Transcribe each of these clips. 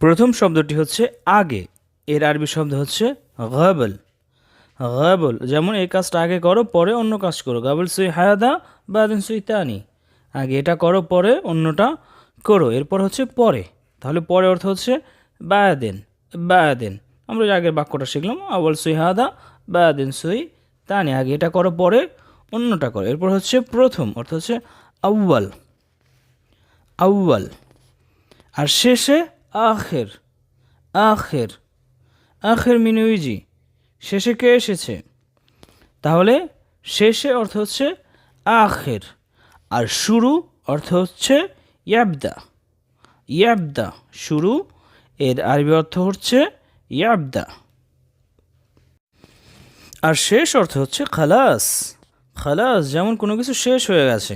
প্রথম শব্দটি হচ্ছে আগে, এর আরবি শব্দ হচ্ছে গাবল। গাবল যেমন এই কাজটা আগে করো পরে অন্য কাজ করো, গাবল সুই হায়াদা বাদিন সুই তানি, আগে এটা করো পরে অন্যটা করো। এরপর হচ্ছে পরে, তাহলে পরে অর্থ হচ্ছে বায়াদিন। বায়াদিন আমরা যে আগের বাক্যটা শিখলাম, আওয়াল সুই হায়াদা বাদিন সুই তানি, আগে এটা করো পরে অন্যটা করো। এরপর হচ্ছে প্রথম, অর্থ হচ্ছে আউয়াল। আউয়াল। আর শেষে আখের। আখের। আখের মিনুইজি, শেষে কে এসেছে, তাহলে শেষে অর্থ হচ্ছে আখের। আর শুরু অর্থ হচ্ছে ইয়াবদা। ইয়াবদা শুরু, এর আরবি অর্থ হচ্ছে ইয়াবদা। আর শেষ অর্থ হচ্ছে খালাস। খালাস যেমন কোনো কিছু শেষ হয়ে গেছে,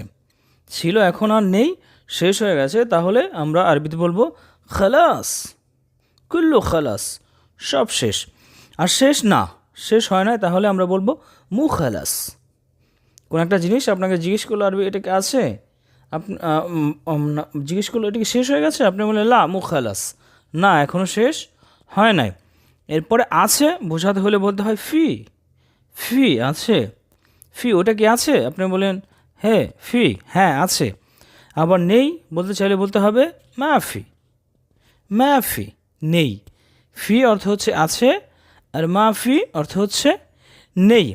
ছিল এখন আর নেই, শেষ হয়ে গেছে, তাহলে আমরা আরবিতে বলবো খালাস। কুল্লু খালাস, সব শেষ। আর শেষ না, শেষ হয় না, তাহলে আমরা বলবো মু খালাস। কোন একটা জিনিস আপনাকে জিজ্ঞেস করলো আরবি এটা কি আছে, আপনি জিজ্ঞেস করলো এটা কি শেষ হয়ে গেছে, আপনি বললেন লা মু খালাস, না এখনও শেষ হয় নাই। এরপরে আছে বোঝাতে হলে বলতে হয় ফি। ফি আছে, ফি ওটা কি আছে, আপনি বলেন হ্যাঁ ফি, হ্যাঁ আছে। আবার নেই বলতে চাইলে বলতে হবে মাফি। মাফি নেই। ফি অর্থ হচ্ছে আছে, আর মাফি অর্থ হচ্ছে নেই।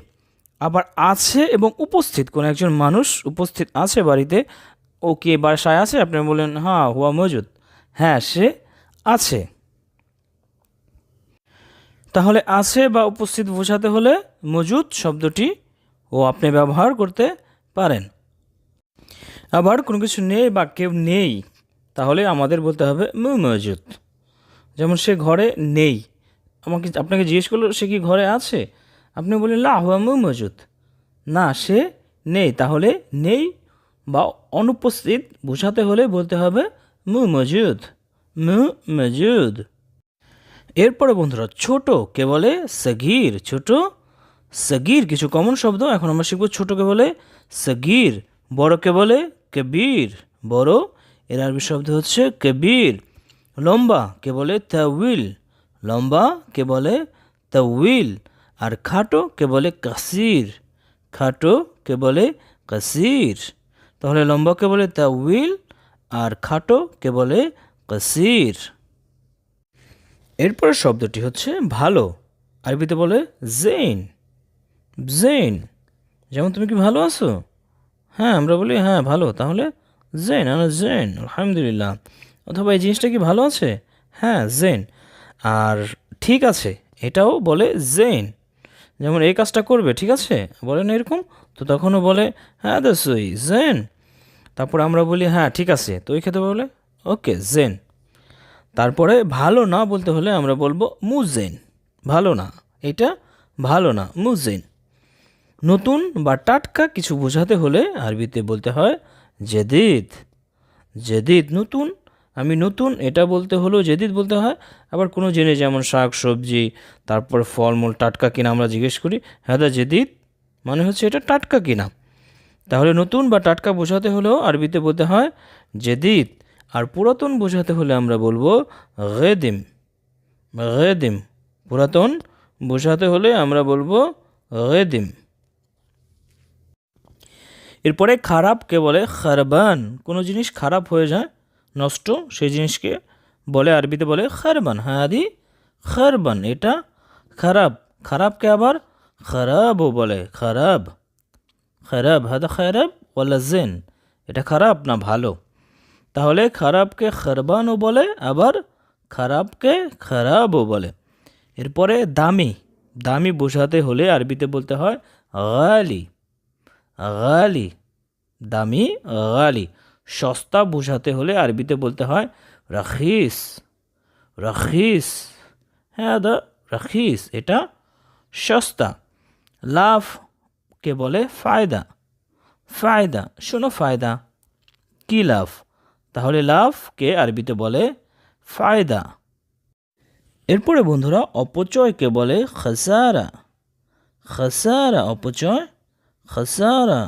আবার আছে এবং উপস্থিত, কোনো একজন মানুষ উপস্থিত আছে বাড়িতে, ও কে বাসায় আছে, আপনি বলেন হ্যাঁ হুয়া মজুদ, হ্যাঁ সে আছে। তাহলে আছে বা উপস্থিত বোঝাতে হলে মজুদ শব্দটি ও আপনি ব্যবহার করতে পারেন। আবার কোনো কিছু নেই বা কেউ নেই, তাহলে আমাদের বলতে হবে মু মজুদ। যেমন সে ঘরে নেই, আপনাকে জিজ্ঞেস করলো সে কি ঘরে আছে, আপনি বললেন লা হুয়া মু মজুদ, না সে নেই, তাহলে নেই বা অনুপস্থিত বোঝাতে হলে বলতে হবে মু মজুদ। মু মজুদ। এরপরে বন্ধুরা ছোট কে বলে সগীর। ছোট সগীর, কিছু কমন শব্দ এখন আমরা শিখব। ছোটকে বলে সগীর, বড়কে বলে কবির। বড়, এর আরবি শব্দ হচ্ছে কবির। লম্বা কে বলে তাউইল। লম্বা কে বলে তাউইল। আর খাটো কে বলে কাসির। খাটো কে বলে কাসির। তাহলে লম্বাকে বলে তাউইল আর খাটো কে বলে কাসির। এরপরের শব্দটি হচ্ছে ভালো, আরবিতে বলে জেইন। জেইন, যেমন তুমি কি ভালো আছো, হ্যাঁ আমরা বলি হ্যাঁ ভালো, তাহলে জেন, আনা জেন আলহামদুলিল্লাহ। অথবা এই জিনিসটা কি ভালো আছে, হ্যাঁ জেন। আর ঠিক আছে, এটাও বলে জেন। যেমন এই কাজটা করবে ঠিক আছে, বলে না এরকম, তো তখনও বলে হ্যাঁ দসই জেন। তারপর আমরা বলি হ্যাঁ ঠিক আছে, তো ওই ক্ষেত্রে বলে ওকে জেন। তারপরে ভালো না বলতে হলে আমরা বলবো মুজেন। ভালো না, এটা ভালো না, মুজেন। নতুন বা টাটকা কিছু বোঝাতে হলে আরবিতে বলতে হয় জেদিদ। জেদিদ নতুন, আমি নতুন এটা বলতে হলেও জেদিদ বলতে হয়। আবার কোনো জিনিস যেমন শাক সবজি, তারপর ফলমূল টাটকা কিনা আমরা জিজ্ঞেস করি হ্যাঁ দা জেদিদ, মানে হচ্ছে এটা টাটকা কিনা। তাহলে নতুন বা টাটকা বোঝাতে হলেও আরবিতে বলতে হয় জেদিদ। আর পুরাতন বোঝাতে হলে আমরা বলবো গেদিম। গেদিম, পুরাতন বোঝাতে হলে আমরা বলবো গেদিম। এরপরে খারাপকে বলে খারবান। কোনো জিনিস খারাপ হয়ে যায়, নষ্ট, সেই জিনিসকে বলে আরবিতে বলে খারবান। হাদি খারবান, এটা খারাপ। খারাপকে আবার খারাপও বলে, খারাপ। খারাপ, হাদা খারাপ ওয়ালা জেন, এটা খারাপ না ভালো। তাহলে খারাপকে খারবানও বলে, আবার খারাপকে খারাপও বলে। এরপরে দামি। দামি বোঝাতে হলে আরবিতে বলতে হয় গালি। গালি, দামি গালি। সস্তা বোঝাতে হলে আরবিতে বলতে হয় রাখিস। রাখিস, হ্যাঁ দা রাখিস, এটা সস্তা। লাভকে বলে ফায়দা। ফায়দা, শোনো ফায়দা, কী লাভ, তাহলে লাভকে আরবিতে বলে ফায়দা। এরপরে বন্ধুরা অপচয়কে বলে খাসারা। খাসারা অপচয়, খাসারা।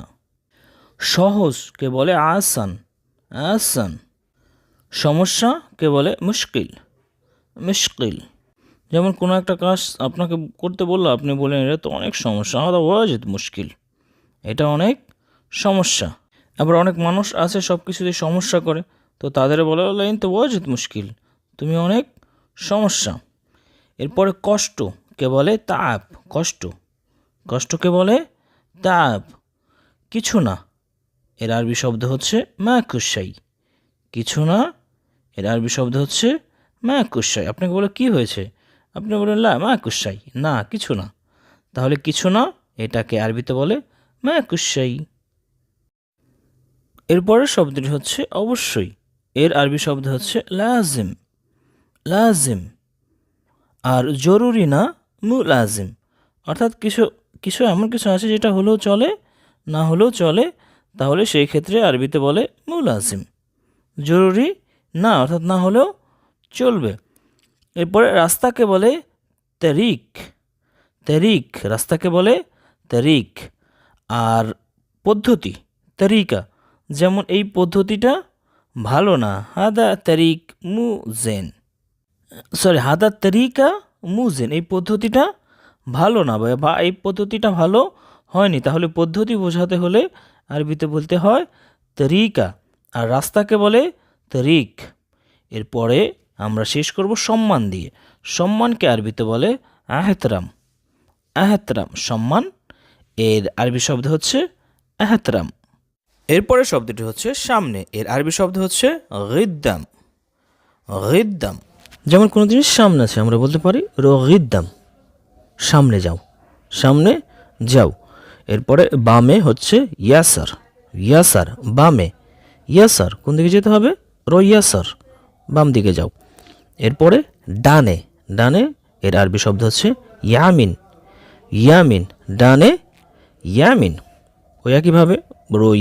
সহজকে বলে আসান। আসান। সমস্যাকে বলে মুশকিল। মুশকিল। যেমন কোনো একটা কাজ আপনাকে করতে বললো, আপনি বললেন এটা তো অনেক সমস্যা, হাদা ওয়াজিদ মুশকিল, এটা অনেক সমস্যা। আবার অনেক মানুষ আছে সব কিছুতেই সমস্যা করে, তো তাদের বলা হলো ইনতা ওয়াজিদ মুশকিল, তুমি অনেক সমস্যা। এরপরে কষ্টকে বলে তাব, কষ্টকে বলে তাব। কিছু না, এর আরবি শব্দ হচ্ছে মাকুশাই। কিছু না, এর আরবি শব্দ হচ্ছে মাকুশাই। আপনাকে বলে কি হয়েছে, আপনি বলেন লা মাকুশাই, না কিছু না, তাহলে কিছু না এটাকে আরবিতে বলে মাকুশাই। এরপরের শব্দটি হচ্ছে অবশ্যই, এর আরবি শব্দ হচ্ছে লাজিম, লাজিম। আর জরুরি না মুলাজিম, অর্থাৎ কিছু কিছু এমন কিছু আছে যেটা হলেও চলে না হলেও চলে, তাহলে সেই ক্ষেত্রে আরবিতে বলে মুলাজিম। জরুরি না, অর্থাৎ না হলেও চলবে। এরপরে রাস্তাকে বলে তারিক, তারিক, রাস্তাকে বলে তারিক। আর পদ্ধতি তরিকা, যেমন এই পদ্ধতিটা ভালো না, হাদা তারিক মুজেন, সরি হাদা তরিকা মুজেন, এই পদ্ধতিটা ভালো না বা এই পদ্ধতিটা ভালো হয়নি, তাহলে পদ্ধতি বোঝাতে হলে আরবিতে বলতে হয় তরিকা। আর রাস্তাকে বলে তরিক। এরপরে আমরা শেষ করব সম্মান দিয়ে। সম্মানকে আরবিতে বলে আহতরাম, আহতরাম সম্মান, এর আরবি শব্দ হচ্ছে আহতরাম। এরপরে শব্দটি হচ্ছে সামনে, এর আরবি শব্দ হচ্ছে গিদ্দাম, গিদ্দাম। যেমন কোনো জিনিস সামনে আছে, আমরা বলতে পারি রগিদ্দাম, সামনে যাও, সামনে যাও। এরপরে বামে হচ্ছে ইয়াসার, ইয়াসার বামে, ইয়াসার কোন দিকে যেতে হবে, ইয়াসার বাম দিকে যাও। এরপরে ডানে, ডানে, এর আরবি শব্দ হচ্ছে ইয়ামিন, ইয়ামিন, ডানে ইয়ামিন। ওই একইভাবে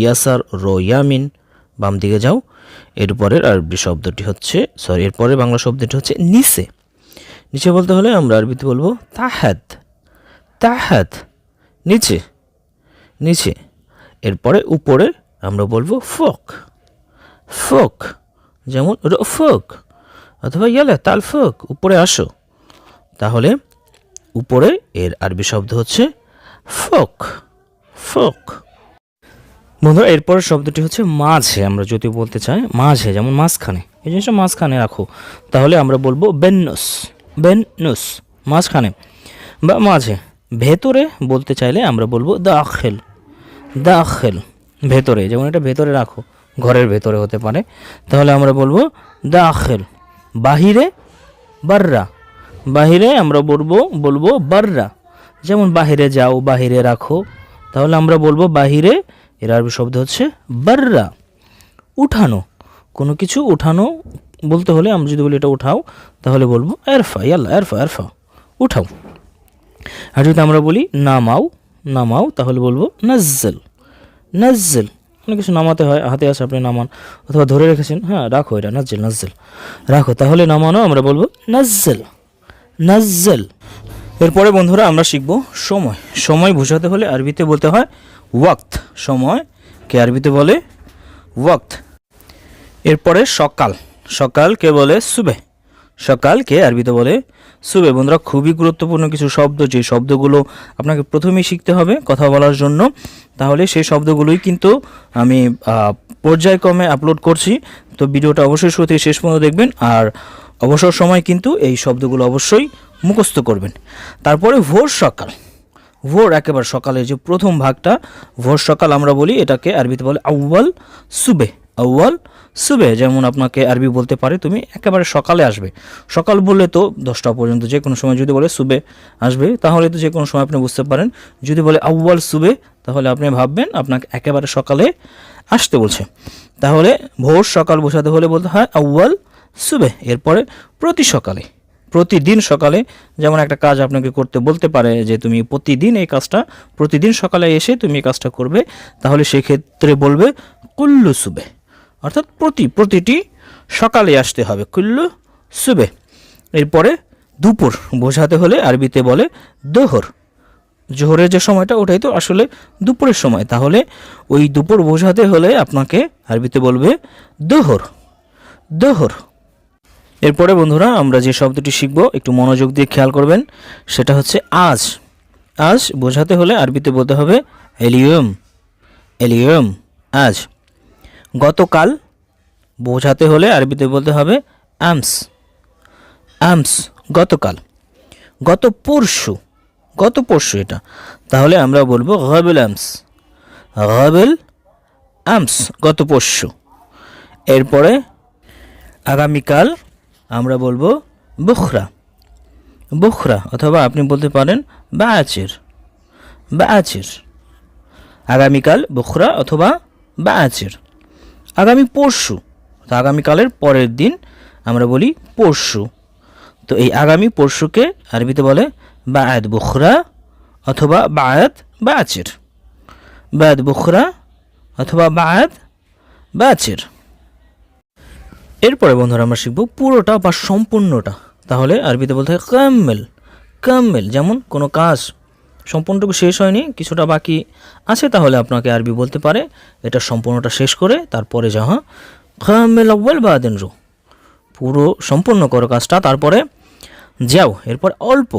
ইয়াসার ইয়ামিন, বাম দিকে যাও। এরপরের আরবি শব্দটি হচ্ছে এরপরে বাংলা শব্দটি হচ্ছে নিচে। নিচে বলতে হলে আমরা আরবিতে বলবো তাহাত, তাহাত নিচে, নিচে। এরপরে উপরে আমরা বলবো ফোক, ফোক, যেমন ফোক অথবা ইয়ালা তাল ফোক, উপরে আসো। তাহলে উপরে এর আরবি শব্দ হচ্ছে ফোক, ফোক। বন্ধুরা এরপরের শব্দটি হচ্ছে মাঝে, আমরা যদি বলতে চাই মাঝে, যেমন মাঝখানে, এই জিনিসটা মাঝখানে রাখো, তাহলে আমরা বলবো বেন্নুস, বেন্নুস মাঝখানে বা মাঝে। ভেতরে বলতে চাইলে আমরা বলবো দাখিল, দাখিল ভেতরে, যেমন এটা ভেতরে রাখো, ঘরের ভেতরে হতে পারে, তাহলে আমরা বলবো দাখিল। বাহিরে বাররা, বাহিরে আমরা বলবো বাররা, যেমন বাহিরে যাও, বাহিরে রাখো, তাহলে আমরা বলবো বাহিরে, এর আরবি শব্দ হচ্ছে বাররা। উঠানো, কোনো কিছু উঠানো বলতে হলে আমরা যদি বলি এটা উঠাও, তাহলে বলবো এরফা, ইয়াল্লা এরফা, এরফা উঠাও। আর যদি আমরা বলি নামাও, নামাও, তাহলে বলবো নাজ্জল, নাজ্জল। অনেক কিছু নামাতে হয়, হাতে আছে আপনি নামান, অথবা ধরে রেখেছেন, হ্যাঁ রাখো, এটা নাজ্জল, নাজ্জল রাখো, তাহলে নামানো আমরা বলবো নাজ্জল, নাজ্জল। এরপরে বন্ধুরা আমরা শিখব সময়। সময় বোঝাতে হলে আরবিতে বলতে হয় ওয়াক্ত, সময়কে আরবিতে বলে ওয়াক্ত। এরপরে সকাল, সকালকে বলে সুবে, সকালকে আরবিতে বলে সুবে। বন্ধুরা খুবই গুরুত্বপূর্ণ কিছু শব্দ, যে শব্দগুলো আপনাকে প্রথমেই শিখতে হবে কথা বলার জন্য, তাহলে সেই শব্দগুলোই কিন্তু আমি পর্যায়ক্রমে আপলোড করছি, তো ভিডিওটা অবশ্যই শুরু থেকে শেষ পর্যন্ত দেখবেন। আর অবসর সময় কিন্তু এই শব্দগুলো অবশ্যই মুখস্থ করবেন। তারপরে ভোর সকাল, ভোর একেবারে সকালের যে প্রথম ভাগটা, ভোর সকাল আমরা বলি, এটাকে আরবিতে বলে আউয়াল সুবে, আউয়াল সুবে। যেমন আপনাকে আরবি বলতে পারে তুমি একেবারে সকালে আসবে, সকাল বললে তো 10টা পর্যন্ত, যে কোনো সময় যদি বলে সুবে আসবে, তাহলে তো যে কোনো সময় আপনি বুঝতে পারেন। যদি বলে আউয়াল সুবে, তাহলে আপনি ভাববেন আপনাকে একেবারে সকালে আসতে বলছে। তাহলে ভোর সকাল বোঝাতে হলে বলতে হয় আউয়াল সুবে। এরপরে প্রতি সকালে, প্রতিদিন সকালে, যেমন একটা কাজ আপনাকে করতে বলতে পারে যে তুমি প্রতিদিন এই কাজটা, প্রতিদিন সকালে এসে তুমি এই কাজটা করবে, তাহলে সেক্ষেত্রে বলবে কুল্লু সুবে, অর্থাৎ প্রতিটি সকালে আসতে হবে, কুল্লু সুবে। এরপরে দুপুর বোঝাতে হলে আরবিতে বলে দোহর, জোহরের যে সময়টা ওটাই তো আসলে দুপুরের সময়, তাহলে ওই দুপুর বোঝাতে হলে আপনাকে আরবিতে বলবে দোহর, দোহর। এরপরে বন্ধুরা আমরা যে শব্দটি শিখব একটু মনোযোগ দিয়ে খেয়াল করবেন, সেটা হচ্ছে আজ। আজ বোঝাতে হলে আরবিতে বলতে হবে এলিয়ম, এলিয়ম, আজ। গতকাল বোঝাতে হলে আরবিতে বলতে হবে আমস, আমস, গতকাল। গত পরশু, গত পরশু এটা, তাহলে আমরা বলবো গাবেল আমস, গাবেল আমস, গত পরশু। এরপরে আগামীকাল আমরা বলবো বুখরা, বুখরা, অথবা আপনি বলতে পারেন বাআচির, বাআচির। আগামীকাল বুখরা অথবা বাআচির। আগামী পরশু, তো আগামীকালের পরের দিন আমরা বলি পরশু। তো এই আগামী পরশুকে আরবিতে বলে বাআদ বুখরা অথবা বাআদ বাআচির, বাআদ বুখরা অথবা বাআদ বাআচির। এরপরে বন্ধুরা আমরা শিখব পুরোটা বা সম্পূর্ণটা, তাহলে আরবিতে বলতে হয় কাম্মেল, কাম্মেল। যেমন কোনো কাজ সম্পূর্ণটুকু শেষ হয়নি, কিছুটা বাকি আছে, তাহলে আপনাকে আরবি বলতে পারে এটা সম্পূর্ণটা শেষ করে তারপরে যাহা কাম্মেল আউয়াল বাদেন রু, পুরো সম্পূর্ণ করো কাজটা তারপরে যাও। এরপর অল্প,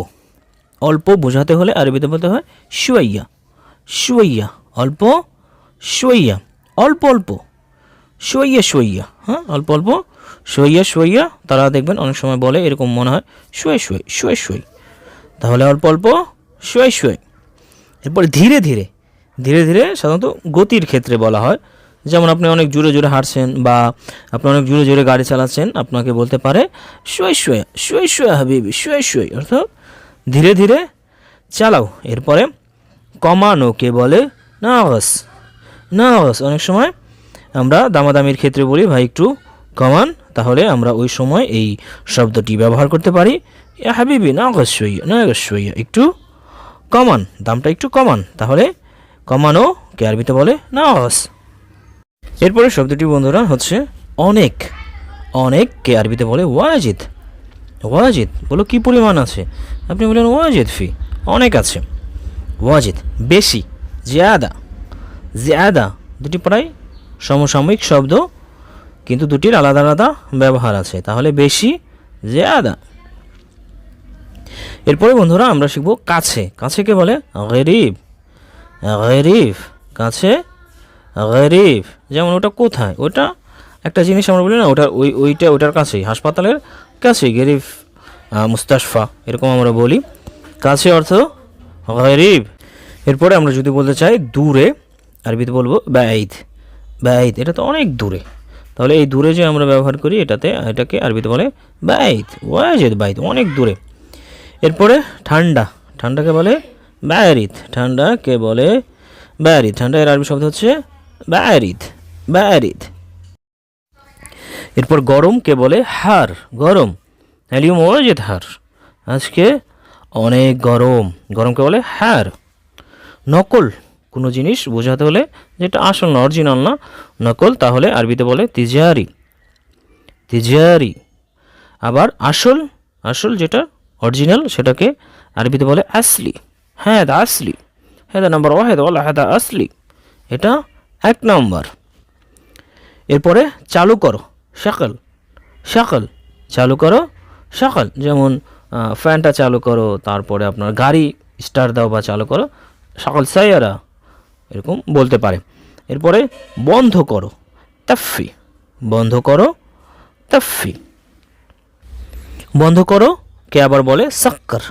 অল্প বোঝাতে হলে আরবিতে বলতে হয় শুয়াইয়া, শুয়াইয়া, অল্প, শুয়াইয়া, অল্প অল্প, শুয়াইয়া শুয়াইয়া, হ্যাঁ অল্প অল্প, শুয়াইয়া শুয়াইয়া। তারা দেখবেন অনেক সময় বলে এরকম মনে হয় শুয়ে শুয়ে, শুয়ে শুয়ে, তাহলে অল্প অল্প, শুয়ে শুয়ে। এরপর ধীরে ধীরে, ধীরে ধীরে সাধারণত গতির ক্ষেত্রে বলা হয়। যেমন আপনি অনেক জোরে জোরে হাঁটছেন বা আপনি অনেক জোরে জোরে গাড়ি চালাচ্ছেন, আপনাকে বলতে পারে শুয়ে শুয়ে, শুয়ে শুয়ে হাবিবি, শুয়ে শুয়ে, অর্থাৎ ধীরে ধীরে চালাও। এরপরে কমানোকে বলে নাগস, নাগস। অনেক সময় আমরা দামাদামির ক্ষেত্রে বলি ভাই একটু কমান, তাহলে আমরা ওই সময় এই শব্দটি ব্যবহার করতে পারি ইয়া হাবিবি নাগস শুইয়া, নাগস শুইয়া, একটু কমান, দামটা একটু কমান, তাহলে কমানোকে আরবিতে বলে নাগস। এরপরে শব্দটি বন্ধুরা হচ্ছে অনেক, অনেককে আরবিতে বলে ওয়াজিদ, ওয়াজিদ। বলো কি পরিমাণ আছে, আপনি বলেন ওয়াজিদ ফি, অনেক আছে, ওয়াজিদ। বেশি, জিয়াদা, জিয়াদা, দুটি প্রায় সমসাময়িক শব্দ কিন্তু দুটির আলাদা আলাদা ব্যবহার আছে, তাহলে বেশি, জিয়াদা। এরপরে বন্ধুরা আমরা শিখব কাছে, কাছেকে বলে গরিব, গরিব, কাছে, গরিব। যেমন ওটা কোথায়, ওটা একটা জিনিস আমরা বলি না, ওটা ওইটা ওটার কাছেই, হাসপাতালের কাছেই, গরিব মুস্তাশফা, এরকম আমরা বলি। কাছে অর্থ গরিব। এরপরে আমরা যদি বলতে চাই দূরে, আরবিতে বলবো বাঈদ, বাঈদ, এটা তো অনেক দূরে, তাহলে এই দূরে যে আমরা ব্যবহার করি এটাকে আরবিতে বলে বাঈদ, ওয়াজিদ, বাঈদ, অনেক দূরে। এরপরে ঠান্ডা, ঠান্ডাকে বলে বারিদ, ঠান্ডাকে বলে বারিদ, ঠান্ডা এর আরবি শব্দ হচ্ছে বারিদ, বারিদ। এরপর গরমকে বলে হার, গরম, আলিয়ুম ওয়াজিদ হার, আজকে অনেক গরম, গরমকে বলে হার। নকল কোনো জিনিস বোঝাতে হলে যেটা আসল না, অরিজিনাল না, নকল, তাহলে আরবিতে বলে তিজারি, তিজারি। আবার আসল, আসল যেটা অরিজিনাল সেটাকে আরবিতে বলে আসলি, হ্যাঁ দা আসলি, হ্যাঁ দা নাম্বার ওয়াহেদ ওয়ালা হ্যাঁ দা আসলি, এটা এক নম্বর। এরপরে চালু করো, সকাল, সকাল, চালু করো, সকাল। যেমন ফ্যানটা চালু করো, তারপরে আপনার গাড়ি স্টার্ট দাও বা চালু করো, সকাল সাইয়ারা, এরকম বলতে পারে। এরপরে বন্ধ করো, তাফি, বন্ধ করো, তাফি, বন্ধ করো কে আবার বলে সাক্কার,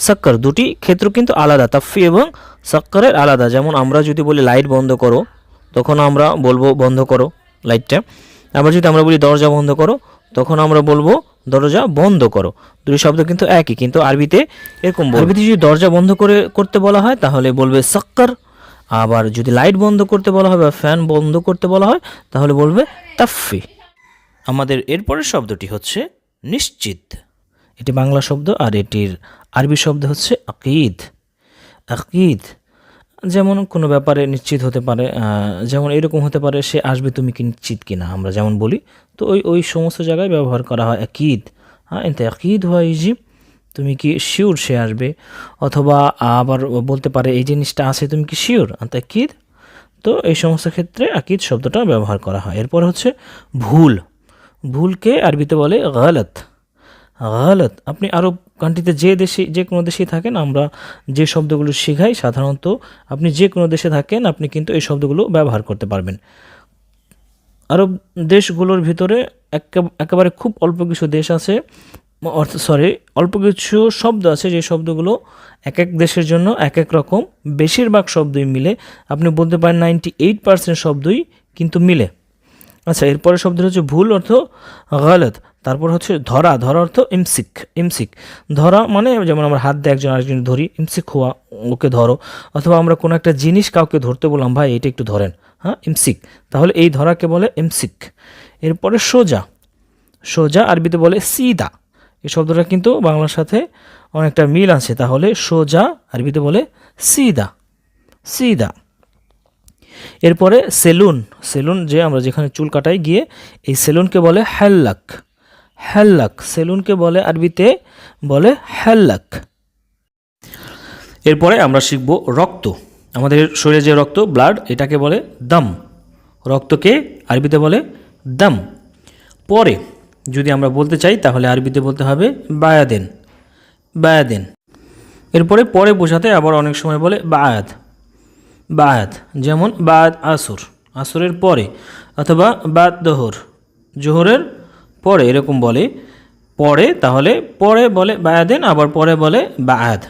সাক্কার। দুটি ক্ষেত্র কিন্তু আলাদা, তাফি এবং সাক্কারের আলাদা। যেমন আমরা যদি বলি লাইট বন্ধ করো, তখন আমরা বলবো বন্ধ করো লাইটটা। আবার যদি আমরা বলি দরজা বন্ধ করো, তখন আমরা বলবো দরজা বন্ধ করো। দুটি শব্দ কিন্তু একই, কিন্তু আরবিতে এরকম, আরবিতে যদি দরজা বন্ধ করতে বলা হয় তাহলে বলবে সাক্কার, আবার যদি লাইট বন্ধ করতে বলা হয় বা ফ্যান বন্ধ করতে বলা হয় তাহলে বলবে তাফি। আমাদের এরপরের শব্দটি হচ্ছে নিশ্চিত, এটি বাংলা শব্দ আর এটির আরবি শব্দ হচ্ছে আকিদ, আকিদ। যেমন কোনো ব্যাপারে নিশ্চিত হতে পারে, যেমন এরকম হতে পারে সে আসবে তুমি কি নিশ্চিত কিনা, আমরা যেমন বলি, তো ওই সমস্ত জায়গায় ব্যবহার করা হয় আকিদ। হ্যাঁ, এতে আকিদ হয় ইজি, তুমি কি শিওর সে আসবে। অথবা আবার বলতে পারে এই জিনিসটা আছে তুমি কি শিওর, আকিদ। তো এই সমস্ত ক্ষেত্রে আকিদ শব্দটা ব্যবহার করা হয়। এরপর হচ্ছে ভুল, ভুলকে আরবিতে বলে গালাত। গালাত। আপনি আরব কান্ট্রিতে যে কোনো দেশেই থাকেন, আমরা যে শব্দগুলো শেখাই সাধারণত আপনি যে কোনো দেশে থাকেন আপনি কিন্তু এই শব্দগুলো ব্যবহার করতে পারবেন। আরব দেশগুলোর ভিতরে একেবারে খুব অল্প কিছু দেশ আছে, অল্প কিছু শব্দ আছে যে শব্দগুলো এক এক দেশের জন্য এক এক রকম, বেশিরভাগ শব্দই মিলে। আপনি বলতে পারেন 98% শব্দই কিন্তু মিলে। আচ্ছা, এরপরে শব্দ হচ্ছে ভুল অর্থ গালত। তারপর হচ্ছে ধরা, ধরা অর্থ ইমসিক। ইমসিক ধরা মানে যেমন আমরা হাত দিয়ে একজন আরেকজন ধরি, ইমসিক হওয়া, ওকে ধরো। অথবা আমরা কোনো একটা জিনিস কাউকে ধরতে বললাম, ভাই এটা একটু ধরেন, হ্যাঁ ইমসিক। তাহলে এই ধরাকে বলে ইমসিক। এরপরে সোজা, সোজা আরবিতে বলে সিদা। এই শব্দটা কিন্তু বাংলার সাথে অনেকটা মিল আছে। তাহলে সোজা আরবিতে বলে সিদা, সিদা। এরপরে সেলুন, সেলুন যে আমরা যেখানে চুল কাটাই গিয়ে, এই সেলুনকে বলে হাল্লাক। হাল্লাক, সেলুনকে বলে আরবিতে বলে হাল্লাক। এরপরে আমরা শিখব রক্ত। আমাদের শরীরে যে রক্ত, ব্লাড, এটাকে বলে দম। রক্তকে আরবিতে বলে দম। পরে যদি আমরা বলতে চাই তাহলে আরবিতে বলতে হবে বায়াদেন, বায়াদেন। এরপরে পরে বোঝাতে আবার অনেক সময় বলে বায়াদ, বায়াদ। যেমন বায়াদ আসর, আসরের পরে, অথবা বাদ দোহর, জোহরের পরে, এরকম বলে পরে। তাহলে পরে বলে বায়াদেন, আবার পরে বলে বায়াদ।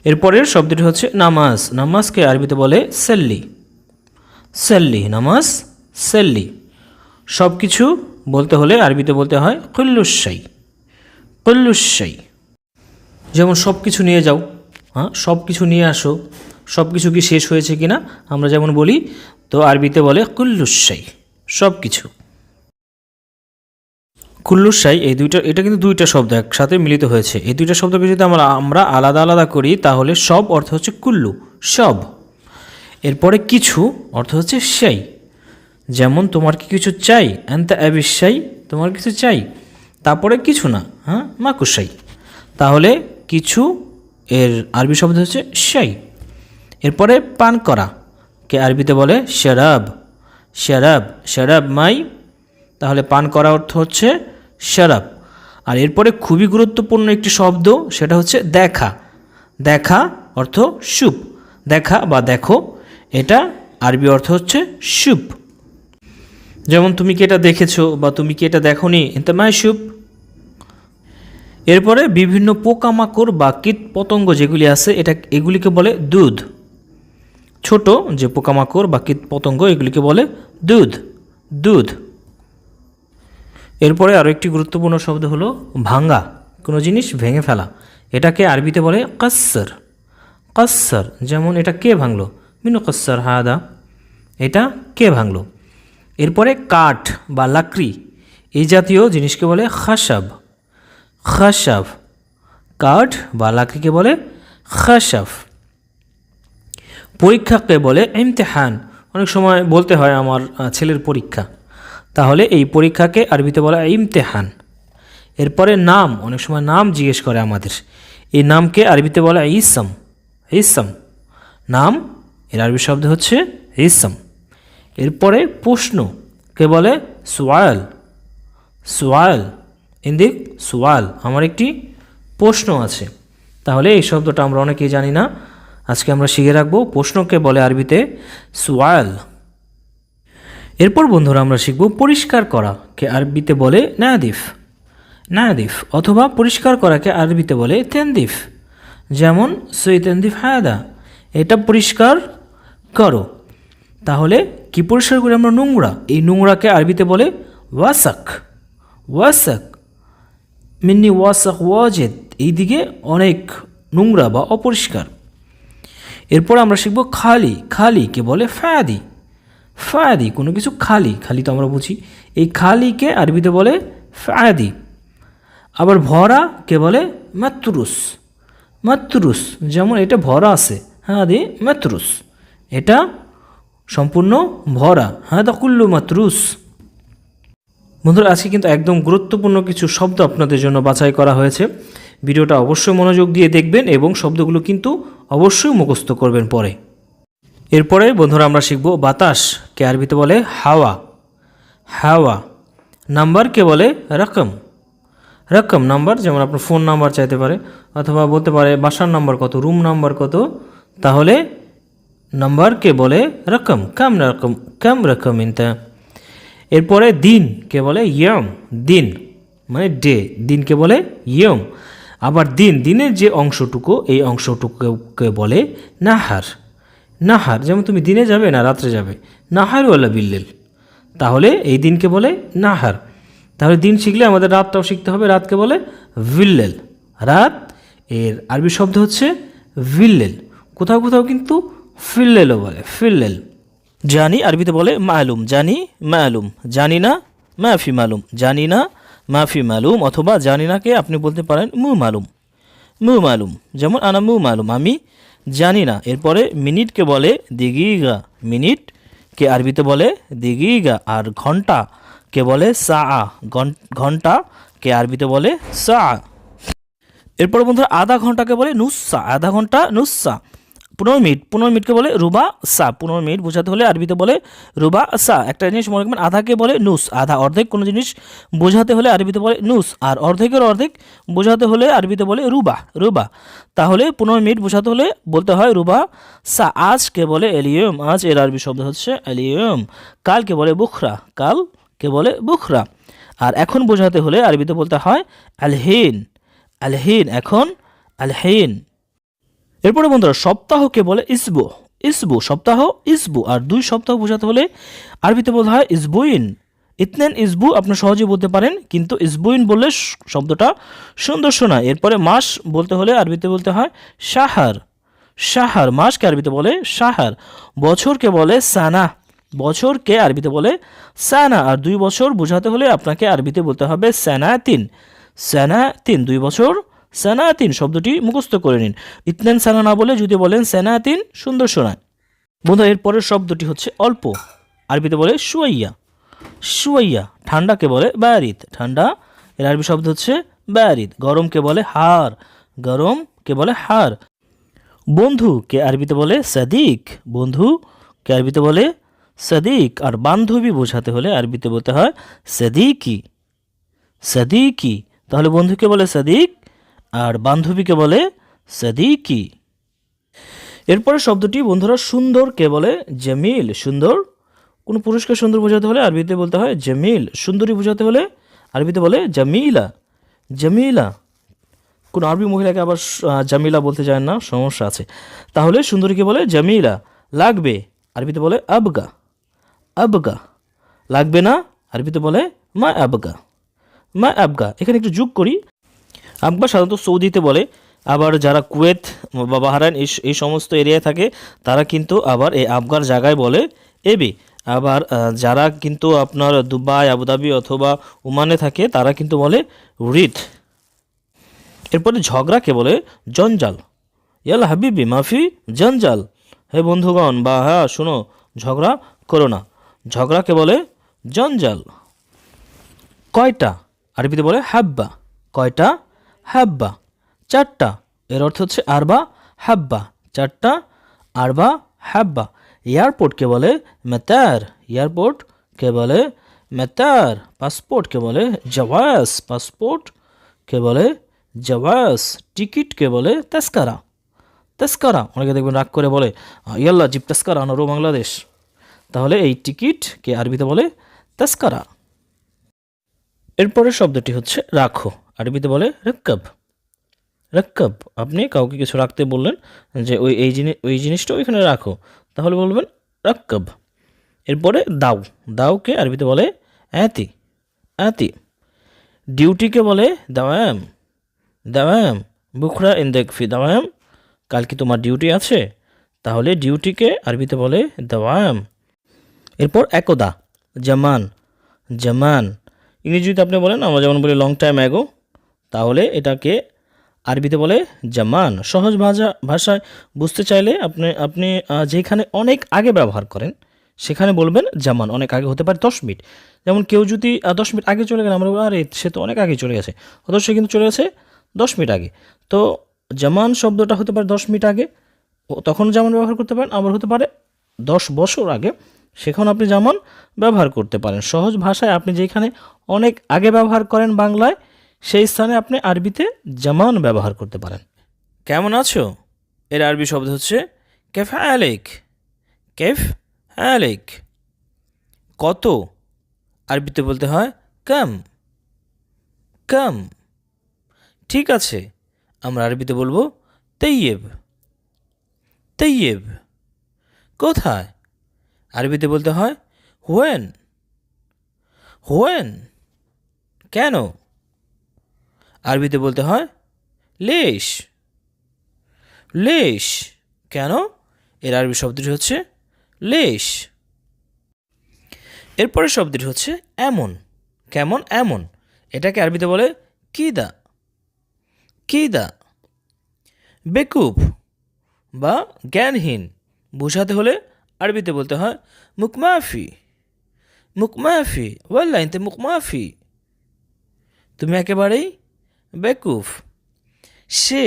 এরপরের শব্দটি হচ্ছে নামাজ। নামাজকে আরবিতে বলে সেল্লি, সেল্লি, নামাজ সেল্লি। সব কিছু বলতে হলে আরবিতে বলতে হয় কুল্লুশাই, কুল্লুশাই। যেমন সব কিছু নিয়ে যাও, হ্যাঁ সব কিছু নিয়ে আসো, সব কিছু কি শেষ হয়েছে কিনা আমরা যেমন বলি, তো আরবিতে বলে কুল্লুশাই, সব কিছু। কুল্লুশাই, এই দুইটা, এটা কিন্তু দুইটা শব্দ একসাথে মিলিত হয়েছে। এই দুইটা শব্দকে যদি আমরা আলাদা আলাদা করি তাহলে সব অর্থ হচ্ছে কুল্লু, সব। এরপরে কিছু অর্থ হচ্ছে সেই। যেমন তোমার কি কিছু চাই, আনতা আবিশাই, তোমার কিছু চাই। তারপরে কিছু না, হ্যাঁ মাকুশাই। তাহলে কিছু এর আরবি শব্দ হচ্ছে সেই। এরপরে পান করা কে আরবিতে বলে শরাব, শরাব, শরাব মাই। তাহলে পান করা অর্থ হচ্ছে শরাব। আর এরপরে খুবই গুরুত্বপূর্ণ একটি শব্দ, সেটা হচ্ছে দেখা। দেখা অর্থ সুপ, দেখা বা দেখো, এটা আরবি অর্থ হচ্ছে সুপ। যেমন তুমি কি এটা দেখেছো বা তুমি কি এটা দেখোনি, এটা মাই সুপ। এরপরে বিভিন্ন পোকামাকড় বা কীট পতঙ্গ যেগুলি আছে এগুলিকে বলে দুধ। ছোট যে পোকামাকড় বা কীট পতঙ্গ এগুলিকে বলে দুধ, দুধ। এরপরে আরও একটি গুরুত্বপূর্ণ শব্দ হলো ভাঙ্গা, কোনো জিনিস ভেঙে ফেলা। এটাকে আরবিতে বলে কাসসার, কাসসার। যেমন এটা কে ভাঙলো, মিনু কাসসার হাদা, এটা কে ভাঙলো। এরপরে কাঠ বা লাকড়ি, এই জাতীয় জিনিসকে বলে খাসাব, খাসাব। কাঠ বা লাকড়িকে বলে খাসাব। পরীক্ষাকে বলে ইমতিহান। অনেক সময় বলতে হয় আমার ছেলের পরীক্ষা, তাহলে এই পরীক্ষাকে আরবিতে বলা ইমতিহান। এরপরে নাম, অনেক সময় নাম জিজ্ঞেস করে আমাদের, এই নামকে আরবিতে বলা ইসম, ইসম। নাম এর আরবি শব্দ হচ্ছে ইসম। এরপরে প্রশ্নকে বলে সোয়াল, সোয়াল। ইন্দিক সোয়াল, আমার একটি প্রশ্ন আছে। তাহলে এই শব্দটা আমরা অনেকেই জানি না, আজকে আমরা শিখে রাখবো। প্রশ্নকে বলে আরবিতে সোয়াল। এরপর বন্ধুরা আমরা শিখব পরিষ্কার করাকে আরবিতে বলে নাদিফ, নাদিফ। অথবা পরিষ্কার করাকে আরবিতে বলে তেন্দিফ। যেমন সই তেন্দিফ হায়দা, এটা পরিষ্কার করো। তাহলে কি পরিষ্কার করি আমরা, নোংরা। এই নোংরাকে আরবিতে বলে ওয়াসাক, ওয়াসাক। মিন্নি ওয়াসাক ওয়াজেদ, এই দিকে অনেক নোংরা বা অপরিষ্কার। এরপর আমরা শিখব খালি, খালিকে বলে ফায়াদি, ফায়াদি। কোনো কিছু খালি, খালি তো আমরা বুঝি, এই খালিকে আরবিতে বলে ফায়াদি। আবার ভরা কে বলে মাতরুস, মাতরুস। যেমন এটা ভরা আছে, হ্যাঁ দি মাতরুস, এটা সম্পূর্ণ ভরা, হ্যাঁ দা কুল্লু মাতরুস। বন্ধুরা আজকে কিন্তু একদম গুরুত্বপূর্ণ কিছু শব্দ আপনাদের জন্য বাছাই করা হয়েছে। ভিডিওটা অবশ্যই মনোযোগ দিয়ে দেখবেন এবং শব্দগুলো কিন্তু অবশ্যই মুখস্থ করবেন পরে। এরপরে বন্ধুরা আমরা শিখব বাতাসকে আরবিতে বলে হাওয়া, হাওয়া। নাম্বারকে বলে রকম। রকম নাম্বার, যেমন আপনার ফোন নাম্বার চাইতে পারে, অথবা বলতে পারে বাসার নাম্বার কত, রুম নাম্বার কত, তাহলে নাম্বারকে বলে রকম। কাম রকম ইনতা। এরপরে দিনকে বলে ইয়ম। দিন মানে ডে, দিনকে বলে ইয়ম। আবার দিনের যে অংশটুকু, এই অংশটুকুকে বলে নাহার। নাহার, যেমন তুমি দিনে যাবে না রাত্রে যাবে, নাহার ওয়ালা বিল্লেল, তাহলে এই দিনকে বলে নাহার। তাহলে দিন শিখলে আমাদের রাতটাও শিখতে হবে, রাতকে বলে ভিল্লেল। রাত এর আরবি শব্দ হচ্ছে ভিল্লেল, কোথাও কোথাও কিন্তু ফিল্লেলও বলে, ফিল্লেল। জানি আরবিতে বলে মালুম, জানি মালুম, জানি না মাফি মালুম, জানি না মাফি মালুম, অথবা জানি নাকে আপনি বলতে পারেন মু মালুম, মু মালুম। যেমন আনা মু মালুম, আমি জানি না। এরপরে মিনিটকে বলে দিগিগা, মিনিটকে আরবিতে বলে দিগিগা। আর ঘন্টাকে বলে সা, ঘন্টাকে আরবিতে বলে সা। এরপরে বন্ধুরা আধা ঘন্টাকে বলে নুসা, আধা ঘন্টা নুসা। 15 মিনিটকে বলে রুবা সা, 15 মিনিট বোঝাতে হলে আরবিতে বলে রুবা সা। একটা জিনিস মনে রাখবেন, আধাকে বলে নুস, আধা অর্ধেক কোনো জিনিস বোঝাতে হলে আরবিতে বলে নুস, আর অর্ধেকের অর্ধেক বোঝাতে হলে আরবিতে বলে রুবা। তাহলে 15 মিনিট বোঝাতে হলে বলতে হয় রুবা সা। আজকে বলে এলিয়ম, আজ এর আরবি শব্দ হচ্ছে এলিয়ম। কালকে বলে বুখরা, কালকে বলে বুখরা। আর এখন বোঝাতে হলে আরবিতে বলতে হয় আলহিন, আলহিন এখন, আলহিন। এরপরে বন্ধুরা সপ্তাহকে বলে ইসবু, ইসবু সপ্তাহ, ইসবু। আর 2 সপ্তাহ বোঝাতে হলে আরবিতে বলতে হয় ইসবুইন। ইতনেন ইসবু আপনি সহজে বলতে পারেন, কিন্তু ইসবুইন বললে শব্দটা সুন্দর শোনায়। এরপরে মাস বলতে হলে আরবিতে বলতে হয় শাহার, শাহার মাসকে আরবিতে বলে শাহার। বছরকে বলে সানা, বছরকে আরবিতে বলে সানা। আর 2 বছর বোঝাতে হলে আপনাকে আরবিতে বলতে হবে সানাতিন, সানাতিন 2 বছর, সানাতিন শব্দটি মুখস্থ করে নিন। ইতনেন সানা না বলে যদি বলেন সানাতিন সুন্দর শোনায়। বন্ধু এর পরের শব্দটি হচ্ছে অল্প, আরবিতে বলে শুয়াইয়া, শুয়াইয়া। ঠান্ডাকে বলে বারিদ, ঠান্ডা এর আরবি শব্দ হচ্ছে বারিদ। গরমকে বলে হার, গরমকে বলে হার। বন্ধুকে আরবিতে বলে সাদিক, বন্ধুকে আরবিতে বলে সাদিক। আর বান্ধবী বোঝাতে হলে আরবিতে বলতে হয় সাদিকি, সাদিকি। তাহলে বন্ধুকে বলে সাদিক আর বান্ধবীকে বলে সাদিকি। এরপরে শব্দটি বন্ধুরা সুন্দরকে বলে জামিল, সুন্দর। কোনো পুরুষকে সুন্দর বোঝাতে হলে আরবিতে বলতে হয় জামিল। সুন্দরী বোঝাতে হলে আরবিতে বলে জামিলা, জামিলা। কোনো আরবি মহিলাকে আবার জামিলা বলতে চায় না, সমস্যা আছে। তাহলে সুন্দরীকে বলে জামিলা। লাগবে আরবিতে বলে আবগা, আবগা। লাগবে না আরবিতে বলে মা আবগা, মা আবগা। এখানে একটু যোগ করি, আবগা সাধারণত সৌদিতে বলে, আবার যারা কুয়েত বা বাহরাইন এই সমস্ত এরিয়ায় থাকে তারা কিন্তু আবার এই আবগার জায়গায় বলে এবি। আবার যারা কিন্তু আপনার দুবাই, আবুধাবি অথবা ওমানে থাকে তারা কিন্তু বলে রিথ। এরপরে ঝগড়াকে বলে জঞ্জাল, ইয়ালা হাবিবি মাফি জঞ্জাল, হে বন্ধুগণ বা হ্যাঁ শোনো ঝগড়া করো না, ঝগড়াকে বলে জঞ্জাল। কয়টা আরবিতে বলে হাব্বা, কয়টা হাব্বা, 4টা এর অর্থ হচ্ছে আরবা হাব্বা, 4টা আরবা হাব্বা। এয়ারপোর্টকে বলে মেতার, এয়ারপোর্টকে বলে মেতার। পাসপোর্টকে বলে জওয়াজ, পাসপোর্টকে বলে জওয়াজ। টিকিটকে বলে তেস্কারা, তেস্কারা। অনেকে দেখবেন রাগ করে বলে ইয়াল্লা জিপ তেস্কারা নরো বাংলাদেশ, তাহলে এই টিকিটকে আরবিতে বলে তেস্কারা। এরপরের শব্দটি হচ্ছে রাখো, আরবিতে বলে রক্কব, রক্কব। আপনি কাউকে কিছু রাখতে বললেন যে ওই জিনিসটা ওইখানে রাখো, তাহলে বলবেন রক্কব। এরপরে দাও, দাওকে আরবিতে বলে আতি, আতি। ডিউটিকে বলে দাওয়াম, দাওয়াম। বুখরা ইনদেকফি দাওয়াম, কালকে তোমার ডিউটি আছে, তাহলে ডিউটিকে আরবিতে বলে দাওয়াম। এরপর একদা, জামান, জামান। ইংরেজিতে আপনি বলেন, আমরা যেমন বলি লং টাইম অ্যাগো, তাহলে এটাকে আরবিতে বলে জামান। সহজ ভাষায় বুঝতে চাইলে আপনি যেখানে অনেক আগে ব্যবহার করেন সেখানে বলবেন জামান। অনেক আগে হতে পারে 10 মিনিট, যেমন কেউ যদি 10 মিনিট আগে চলে গেলে আমরা বলবো আরে সে তো অনেক আগে চলে গেছে, অথচ সে কিন্তু চলে গেছে 10 মিনিট আগে। তো জামান শব্দটা হতে পারে 10 মিনিট আগে, তখন জামান ব্যবহার করতে পারেন। আবার হতে পারে 10 বছর আগে, সেখানে আপনি যেমন ব্যবহার করতে পারেন। সহজ ভাষায় আপনি যেখানে অনেক আগে ব্যবহার করেন বাংলায়, সেই স্থানে আপনি আরবিতে যেমন ব্যবহার করতে পারেন। কেমন আছো এর আরবি শব্দ হচ্ছে কেফ আলেক। কেফ আলেক। কত আরবিতে বলতে হয় কাম। কাম। ঠিক আছে, আমরা আরবিতে বলবো তৈয়েব। তৈয়েব। কোথায় আরবিতে বলতে হয় হোয়েন। হোয়েন। কেন আরবিতে বলতে হয় লেশ। লেশ। কেন এর আরবি শব্দটি হচ্ছে লেশ। এরপরের শব্দটি হচ্ছে এমন। কেমন এমন, এটাকে আরবিতে বলে কিদা। কিদা। বেকুব বা জ্ঞানহীন বোঝাতে হলে আরবিতে বলতে হয় মুকমাফি। মুকমাফি ওয়াল্লা ইনতে মুকমাফি, তুমি একেবারেই বেকুফ। সে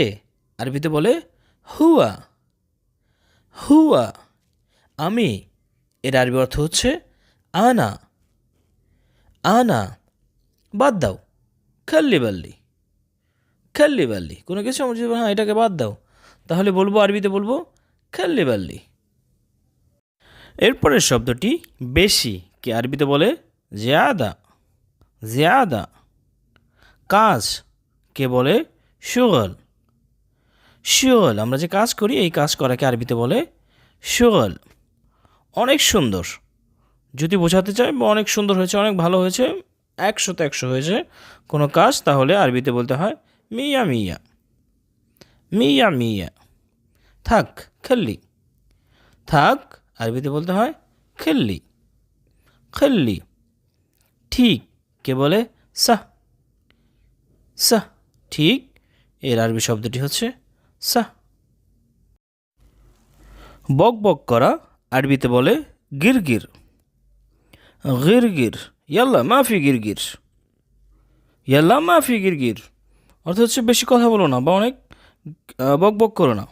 আরবিতে বলে হুয়া। হুয়া। আমি এর আরবি অর্থ হচ্ছে আনা। আনা। বাদ দাও খাল্লি বাল্লি। খাল্লি বাল্লি, কোনো কিছু আমার যদি হ্যাঁ এটাকে বাদ দাও, তাহলে বলবো আরবিতে বলবো খাল্লি বাল্লি। এরপরের শব্দটি বেশি কে আরবিতে বলে জিয়াদা। জিয়াদা। কাজ কে বলে শুগল। শুগল, আমরা যে কাজ করি এই কাজ করাকে আরবিতে বলে শুগল। অনেক সুন্দর যদি বোঝাতে চাই, বা অনেক সুন্দর হয়েছে, অনেক ভালো হয়েছে, 100তে 100 হয়েছে কোনো কাজ, তাহলে আরবিতে বলতে হয় মিয়া মিয়া। মিয়া মিয়া। থাক খেললি। থাক আরবিতে বলতে হয় খেললি। খেললি। ঠিক কে বলে সাহ। সাহ। ঠিক এর আরবি শব্দটি হচ্ছে সাহ। বক বক করা আরবিতে বলে গিরগির। গিরগির। ইয়াল্লা মাফি গিরগির। ইয়াল্লা মাফি গিরগির অর্থ হচ্ছে বেশি কথা বলো না বা অনেক বক বক করো না।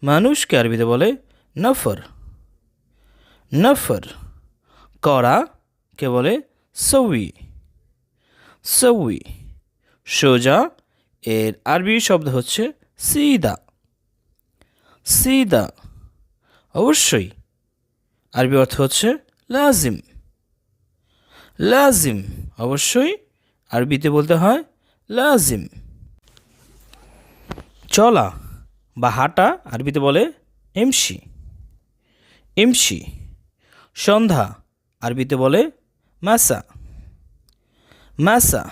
মানুষকে আরবিতে বলে নফর। নফর। করা কে বলে সউই। সউই। সোজা এর আরবি শব্দ হচ্ছে সিদা। সিদা। অবশ্যই আরবি অর্থ হচ্ছে লাজিম। লাজিম। অবশ্যই আরবিতে বলতে হয় লাজিম। চলা বা হাঁটা আরবিতে বলে এমসি। এমসি। সন্ধ্যা আরবিতে বলে মাসা। মাসা।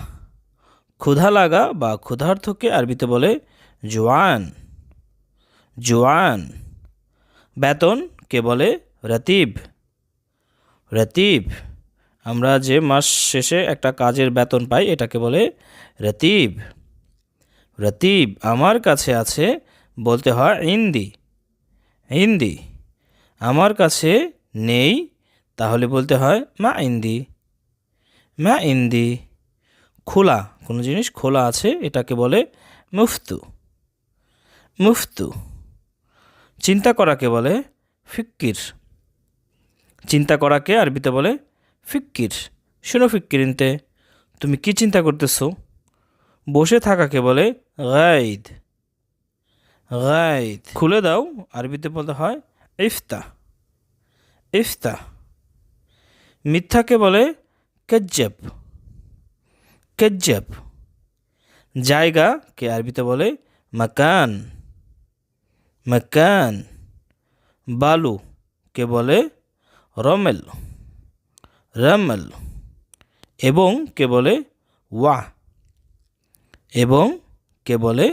ক্ষুধা লাগা বা ক্ষুধার্থকে আরবিতে বলে জোয়ান। জোয়ান। বেতন কে বলে রতিব। রতিব। আমরা যে মাস শেষে একটা কাজের বেতন পাই এটাকে বলে রতিব। রতিব। আমার কাছে আছে বলতে হয় ইন্দি। ইন্দি। আমার কাছে নেই তাহলে বলতে হয় মা ইন্দি। মা ইন্দি। খোলা, কোনো জিনিস খোলা আছে এটাকে বলে মুফতু। মুফতু। চিন্তা করাকে বলে ফিক্কির। চিন্তা করাকে আরবিতে বলে ফিক্কির। শোনো ফিক্কিরিনতে, তুমি কি চিন্তা করতেছো? বসে থাকাকে বলে গাইদ। গাইদ। খুলে দাও আরবিতে বলতে হয় ইফতা। ইফতা। মিথ্যাকে বলে কেজ্জাব। কেজ্জাব। জায়গা কে আরবিতে বলে মাকান। মাকান। বালু কে বলে রমেল। রমেল। এবং কে বলে ওয়া। এবং কে বলে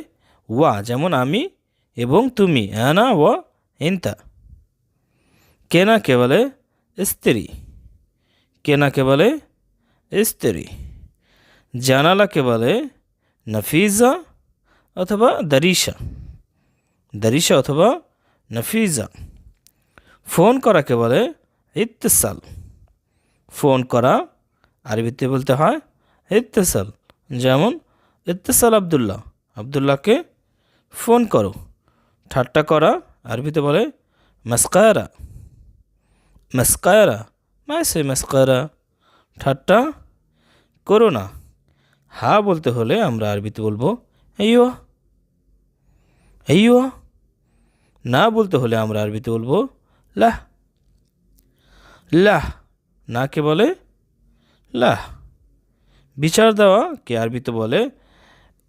ওয়া, যেমন আমি এবং তুমি, আনা ওয়া ইনতা। কেনা কে বলে স্ত্রী। কেনা কে বলে স্ত্রী। জানালাকে বলে নফিজা অথবা দারিশা। দারিশা অথবা নফিজা। ফোন করাকে বলে ইত্তেসাল। ফোন করা আরবিতে বলতে হয় ইত্তেসাল, যেমন ইত্তেসাল আবদুল্লাহ, আবদুল্লাহকে ফোন করো। ঠাট্টা করা আরবিতে বলে মাসকায়রা। মাসকায়রা। মাসে মাসকারা, ঠাট্টা করো না। হা বলতে হলে আমরা আরবিতে বলবো আইয়ো, আইয়ো। না বলতে হলে আমরা আরবিতে বলবো লাহ, লাহ। নাকে বলে লাহ। বিচার দেওয়া কে আরবিতে বলে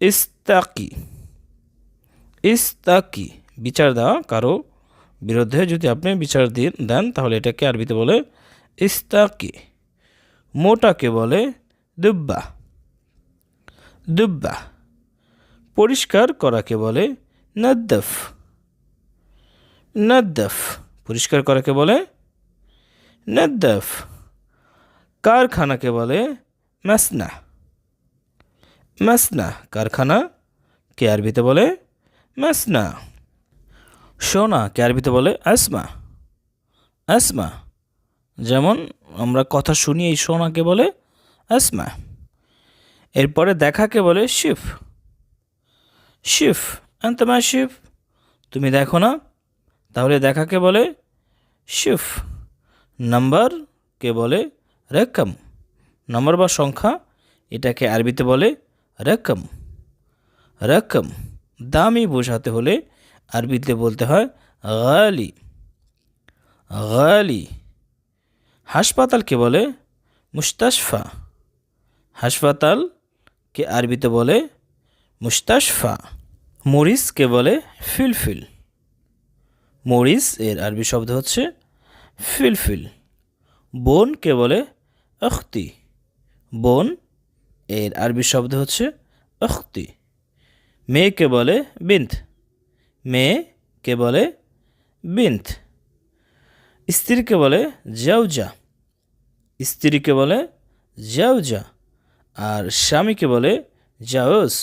ইস্তাকি, ইস্তাকি। বিচার দেওয়া কারো বিরুদ্ধে যদি আপনি বিচার দেন তাহলে এটাকে আরবিতে বলে ইস্তাকি। মোটাকে বলে দুব্বা, দুব্বা। পরিষ্কার করাকে বলে নদ্দফ, নদ্দফ। পরিষ্কার করাকে বলে নদ্দফ। কারখানাকে বলে মাসনা, মাসনা। কারখানা কে আরবিতে বলে মাসনা। শোনা কে আরবিতে বলে আসমা, আসমা। যেমন আমরা কথা শুনি, এই শোনাকে বলে আসমা। এরপরে দেখাকে বলে শিফ, শিফ। আনতামা শিফ, তুমি দেখো না, তাহলে দেখাকে বলে শিফ। নাম্বারকে বলে রকম, নম্বর বা সংখ্যা, এটাকে আরবিতে বলে রকম, রকম। দামি বোঝাতে হলে আরবিতে বলতে হয় গালি, গালি। হাসপাতালকে বলে মুস্তাশফা, হাসপাতালকে আরবিতে বলে মুস্তাশফা। মরিচকে বলে ফিলফিল, মরিচ এর আরবি শব্দ হচ্ছে ফিলফিল। বোনকে বলে অখতি, বোন এর আরবি শব্দ হচ্ছে অখতি। মেয়েকে বলে বিন্ত, মেয়েকে বলে বিন্ত। স্ত্রীকে বলে জাউজা, স্ত্রীকে বলে জাউজা। আর স্বামীকে বলে জাউস,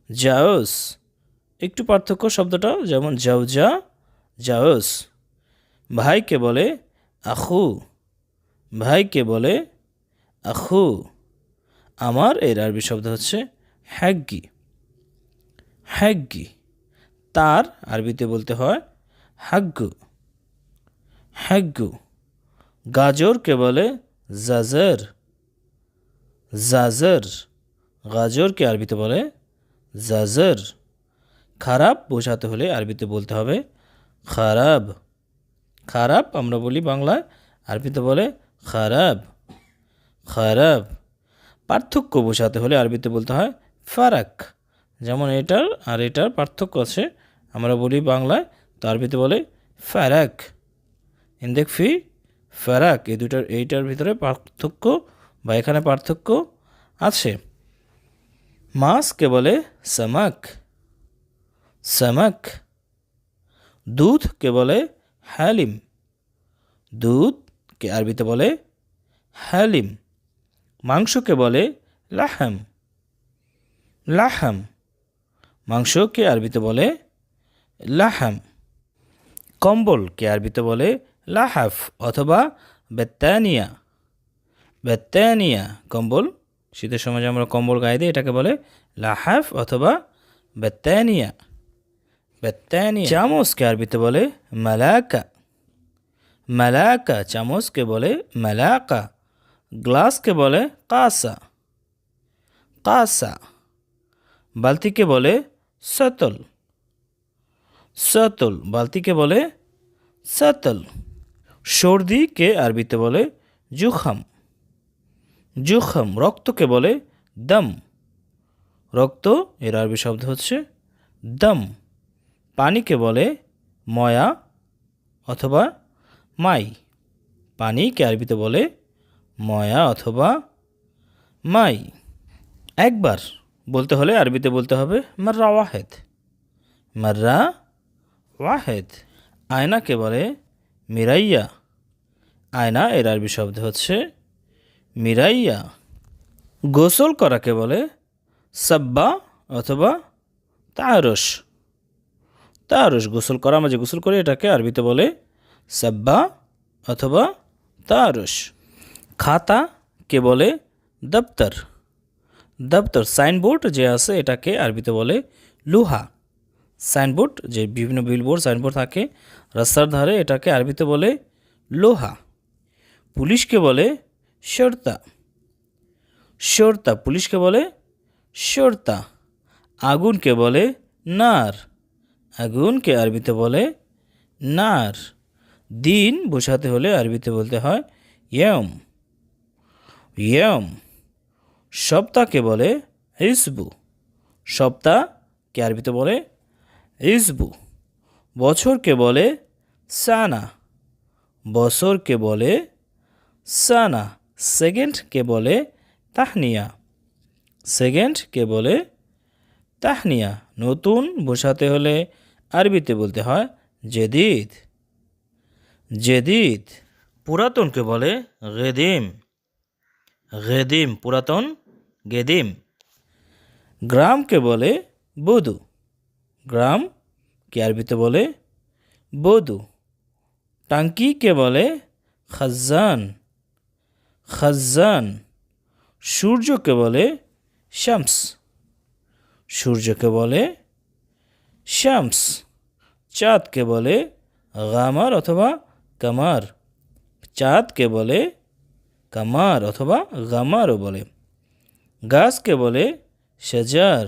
জাউস। একটু পার্থক্য শব্দটা, যেমন জাউজা, জাউস। ভাইকে বলে আখু, ভাইকে বলে আখু। আমার এর আরবি শব্দ হচ্ছে হ্যাগ্গি, হ্যাগ্গি। তার আরবিতে বলতে হয় হাগ্গু, হাগ্গু। গাজরকে বলে জাজর, জাজর। গাজরকে আরবিতে বলে জাজর। খারাপ বোঝাতে হলে আরবিতে বলতে হবে খারাপ, খারাপ আমরা বলি বাংলায়, আরবিতে বলে খারাপ, খারাপ। পার্থক্য বোঝাতে হলে আরবিতে বলতে হয় ফারাক। যেমন এটার আর এটার পার্থক্য আছে, আমরা বলি বাংলায়, তো আরবিতে বলে ফারাক। ইনদেক ফি ফারাক, এই দুটার, এইটার ভিতরে পার্থক্য বা এখানে পার্থক্য আছে। মাছকে বলে সামাক, সামাক। দুধকে বলে হালিম, দুধকে আরবিতে বলে হালিম। মাংসকে বলে লাহাম, লাহাম। মাংসকে আরবিতে বলে লাহাম। কম্বলকে আরবিতে বলে লাহাফ অথবা বেত্তানিয়া, বেত্তানিয়া। কম্বল, শীতের সময় যে আমরা কম্বল গায়ে দিই, এটাকে বলে লাহাফ অথবা বেত্তানিয়া, বেত্তানিয়া। চামচকে আরবিতে বলে মালাকা, মালাকা। চামচকে বলে মালাকা। গ্লাসকে বলে কাসা, কাসা। বালতিকে বলে সতল, সতল। বালতিকে বলে সতল। সর্দিকে আরবিতে বলে জুখাম, জুখাম। রক্তকে বলে দম, রক্ত এর আরবি শব্দ হচ্ছে দম। পানিকে বলে ময়া অথবা মাই, পানিকে আরবিতে বলে ময়া অথবা মাই। একবার বলতে হলে আরবিতে বলতে হবে মাররা ওয়াহেদ, মাররা ওয়াহেদ। আয়নাকে বলে মিরাইয়া, আয়না এর আরবি শব্দ হচ্ছে মিরাইয়া। গোসল করাকে বলে সাব্বা অথবা তারস, তারস। গোসল করা, আমরা যে গোসল করি এটাকে আরবিতে বলে সাব্বা অথবা তারস। খাতাকে বলে দপ্তর, দপ্তর। সাইনবোর্ড যে আছে এটাকে আরবিতে বলে লুহা, সাইনবোর্ড যে বিভিন্ন বিলবোর্ড সাইনবোর্ড থাকে রাস্তার ধারে, এটাকে আরবিতে বলে লোহা। পুলিশকে বলে শর্তা, শর্তা পুলিশকে বলে শর্তা। আগুনকে বলে নার, আগুনকে আরবিতে বলে নার। দিন বোঝাতে হলে আরবিতে বলতে হয় ইয়ম, ইয়ম। সপ্তাহকে বলে ইসবু, সপ্তাহকে আরবিতে বলে ইসবু। বছরকে বলে সানা, বছরকে বলে সানা। সেকেন্ডকে বলে তাহনিয়া, সেকেন্ডকে বলে তাহনিয়া। নতুন বোঝাতে হলে আরবিতে বলতে হয় জেদিদ, জেদিদ। পুরাতনকে বলে গেদিম, গেদিম পুরাতন, গেদিম। গ্রামকে বলে বধু, গ্রামকে আরবিতে বলে বধু। টাঙ্কিকে বলে খাজান, খাজান। সূর্যকে বলে শামস, সূর্যকে বলে শামস। চাঁদকে বলে গামার অথবা কামার, চাঁদকে বলে কামার অথবা গামারও বলে। গাছকে বলে শাজার,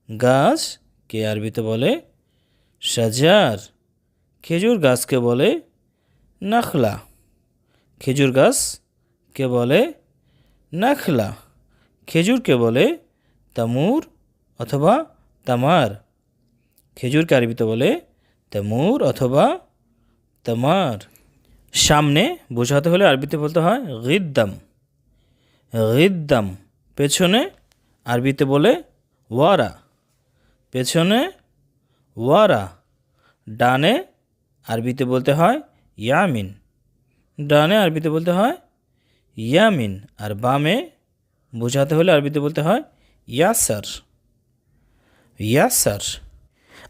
গাছকে আরবিতে বলে শাজার। খেজুর গাছকে বলে নাখলা, খেজুর গাছকে বলে নাখলা। খেজুরকে বলে তামুর অথবা তামার, খেজুরকে আরবিতে বলে তামুর অথবা তামার। সামনে বোঝাতে হলে আরবিতে বলতে হয় গিদ্দাম, গিদ্দাম। পেছনে আরবিতে বলে ওয়ারা, পেছনে ওয়ারা। ডানে আরবিতে বলতে হয় ইয়ামিন, ডানে আরবিতে বলতে হয় ইয়ামিন। আর বামে বোঝাতে হলে আরবিতে বলতে হয় ইয়াসার, ইয়াসার।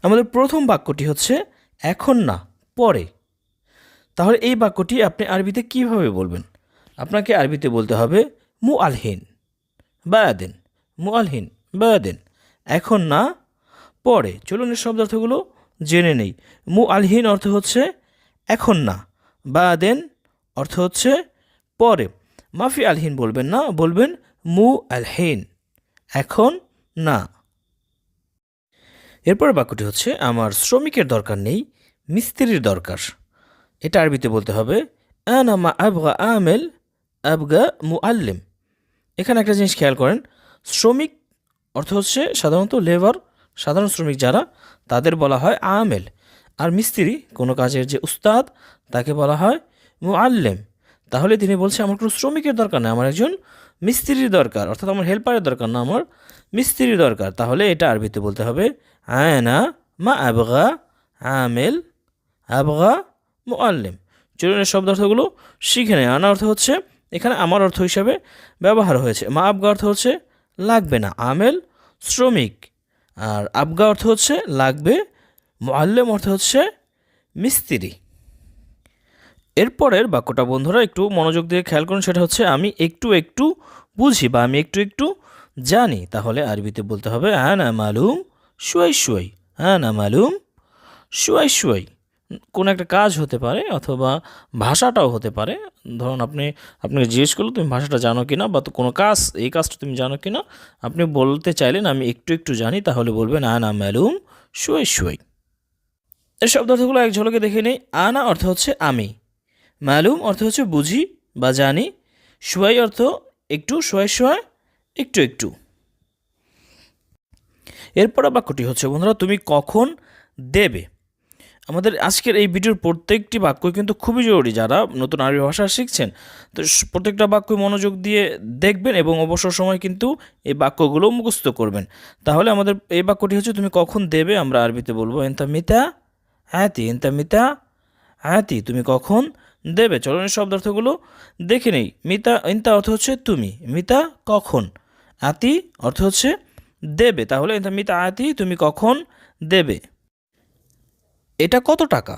আমাদের প্রথম বাক্যটি হচ্ছে এখন না, পরে। তাহলে এই বাক্যটি আপনি আরবিতে কিভাবে বলবেন? আপনাকে আরবিতে বলতে হবে মু আলহিন বায়াদেন, মু আলহিন বায়াদেন, এখন না পরে। চলুন এর শব্দার্থগুলো জেনে নেই। মু আলহিন অর্থ হচ্ছে এখন না, বায়াদেন অর্থ হচ্ছে পরে। মাফি আলহিন বলবেন না, বলবেন মু আলহিন, এখন না। এরপর বাক্যটি হচ্ছে আমার শ্রমিকের দরকার নেই, মিস্ত্রির দরকার। এটা আরবিতে বলতে হবে আনা মা আবগা আমেল আবগা মুআল্লিম। এখানে একটা জিনিস খেয়াল করেন, শ্রমিক অর্থ হচ্ছে সাধারণত লেবার, সাধারণ শ্রমিক যারা, তাদের বলা হয় আমেল। আর মিস্ত্রি, কোনো কাজের যে উস্তাদ, তাকে বলা হয় মুআল্লিম। তাহলে তিনি বলছে আমার কোনো শ্রমিকের দরকার নেই, আমার একজন মিস্ত্রির দরকার, অর্থাৎ আমার হেল্পারের দরকার না, আমার মিস্ত্রির দরকার। তাহলে এটা আরবিতে বলতে হবে আনা মা আবগা আমেল আবগা মুআল্লিম। চলুন এর শব্দার্থগুলো শিখে নেয়। আনা অর্থ হচ্ছে এখানে আমার অর্থ হিসাবে ব্যবহার হয়েছে। মা আবগা অর্থ হচ্ছে লাগবে না, আমেল শ্রমিক। আর আবগা অর্থ হচ্ছে লাগবে, মুআল্লিম অর্থ হচ্ছে মিস্ত্রি। এরপরের বাক্যটা বন্ধুরা একটু মনোযোগ দিয়ে খেয়াল করুন, সেটা হচ্ছে আমি একটু একটু বুঝি বা আমি একটু একটু জানি। তাহলে আরবিতে বলতে হবে আনা মালুম শুয়াই শুয়াই, আনা মালুম শুয়াই শুয়াই। কোনো একটা কাজ হতে পারে অথবা ভাষাটাও হতে পারে। ধরুন আপনাকে জিজ্ঞেস করলো তুমি ভাষাটা জানো কি না, বা তো কোনো কাজ, এই কাজটা তুমি জানো কি না, আপনি বলতে চাইলেন আমি একটু একটু জানি, তাহলে বলবেন আনা মালুম শুয়াই শুয়াই। এর শব্দার্থগুলো এক ঝলকে দেখে নেই। আনা অর্থ হচ্ছে আমি, মালুম অর্থ হচ্ছে বুঝি বা জানি, শুয়াই অর্থ একটু, শুয়াই শুয়াই একটু একটু। এরপর বাক্যটি হচ্ছে বন্ধুরা তুমি কখন দেবে। আমাদের আজকের এই ভিডিওর প্রত্যেকটি বাক্য কিন্তু খুবই জরুরি। যারা নতুন আরবি ভাষা শিখছেন, তো প্রত্যেকটা বাক্য মনোযোগ দিয়ে দেখবেন এবং অবসর সময় কিন্তু এই বাক্যগুলো মুখস্থ করবেন। তাহলে আমাদের এই বাক্যটি হচ্ছে তুমি কখন দেবে, আমরা আরবিতে বলবো এন্তা মিতা আয়াতি, এন্তা মিতা আয়াতি, তুমি কখন দেবে। চলুন শব্দার্থগুলো দেখে নেই। মিতা, ইন্তা অর্থ হচ্ছে তুমি, মিতা কখন, আতি অর্থ হচ্ছে দেবে। তাহলে এন্তা মিতা আয়াতি, তুমি কখন দেবে। এটা কত টাকা,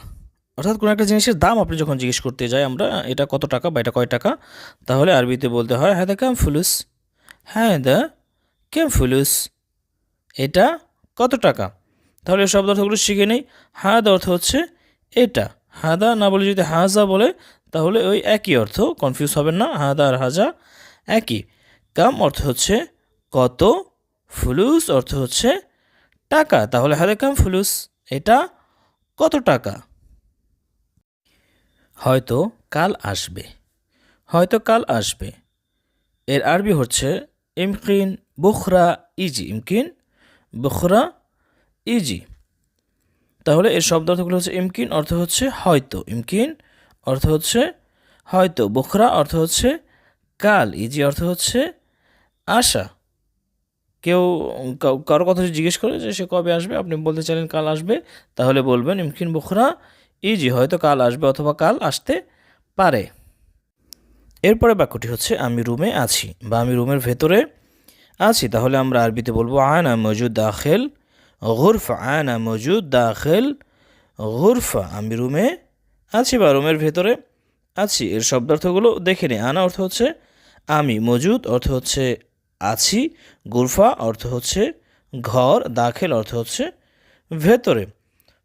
অর্থাৎ কোনো একটা জিনিসের দাম আপনি যখন জিজ্ঞেস করতে যাই আমরা, এটা কত টাকা বা এটা কয় টাকা, তাহলে আরবিতে বলতে হয় হ্যাঁ দা কাম ফুলুস, হ্যাঁ দা কেম ফুলুস, এটা কত টাকা। তাহলে শব্দার্থগুলো শিখে নেই। হাদা অর্থ হচ্ছে এটা, হাদা না বলে যদি হাজা বলে তাহলে ওই একই অর্থ, কনফিউজ হবেন না, হাদা আর হাজা একই। কাম অর্থ হচ্ছে কত, ফুলুস অর্থ হচ্ছে টাকা, তাহলে হাদা কাম ফুলুস, এটা কত টাকা। হয়তো কাল আসবে, হয়তো কাল আসবে, এর আরবি হচ্ছে ইমকিন বুখরা ইজি, ইমকিন বুখরা ইজি। তাহলে এর শব্দ অর্থগুলো হচ্ছে ইমকিন অর্থ হচ্ছে হয়তো, ইমকিন অর্থ হচ্ছে হয়তো, বুখরা অর্থ হচ্ছে কাল, ইজি অর্থ হচ্ছে আশা। কেউ কারো কথা যদি জিজ্ঞেস করে যে সে কবে আসবে, আপনি বলতে চাইলেন কাল আসবে, তাহলে বলবেন ইমকিন বুখরা ইজি, হয়তো কাল আসবে অথবা কাল আসতে পারে। এরপরে বাক্যটি হচ্ছে আমি রুমে আছি বা আমি রুমের ভেতরে আছি, তাহলে আমরা আরবিতে বলবো আনা মজুদ দাখিল গুরফা, আনা মজুদ দাখিল গুরফা, আমি রুমে আছি বা রুমের ভেতরে আছি। এর শব্দার্থগুলো দেখে নিই। আনা অর্থ হচ্ছে আমি, মজুদ অর্থ হচ্ছে আছি, গুরফা অর্থ হচ্ছে ঘর, দাখিল অর্থ হচ্ছে ভেতরে।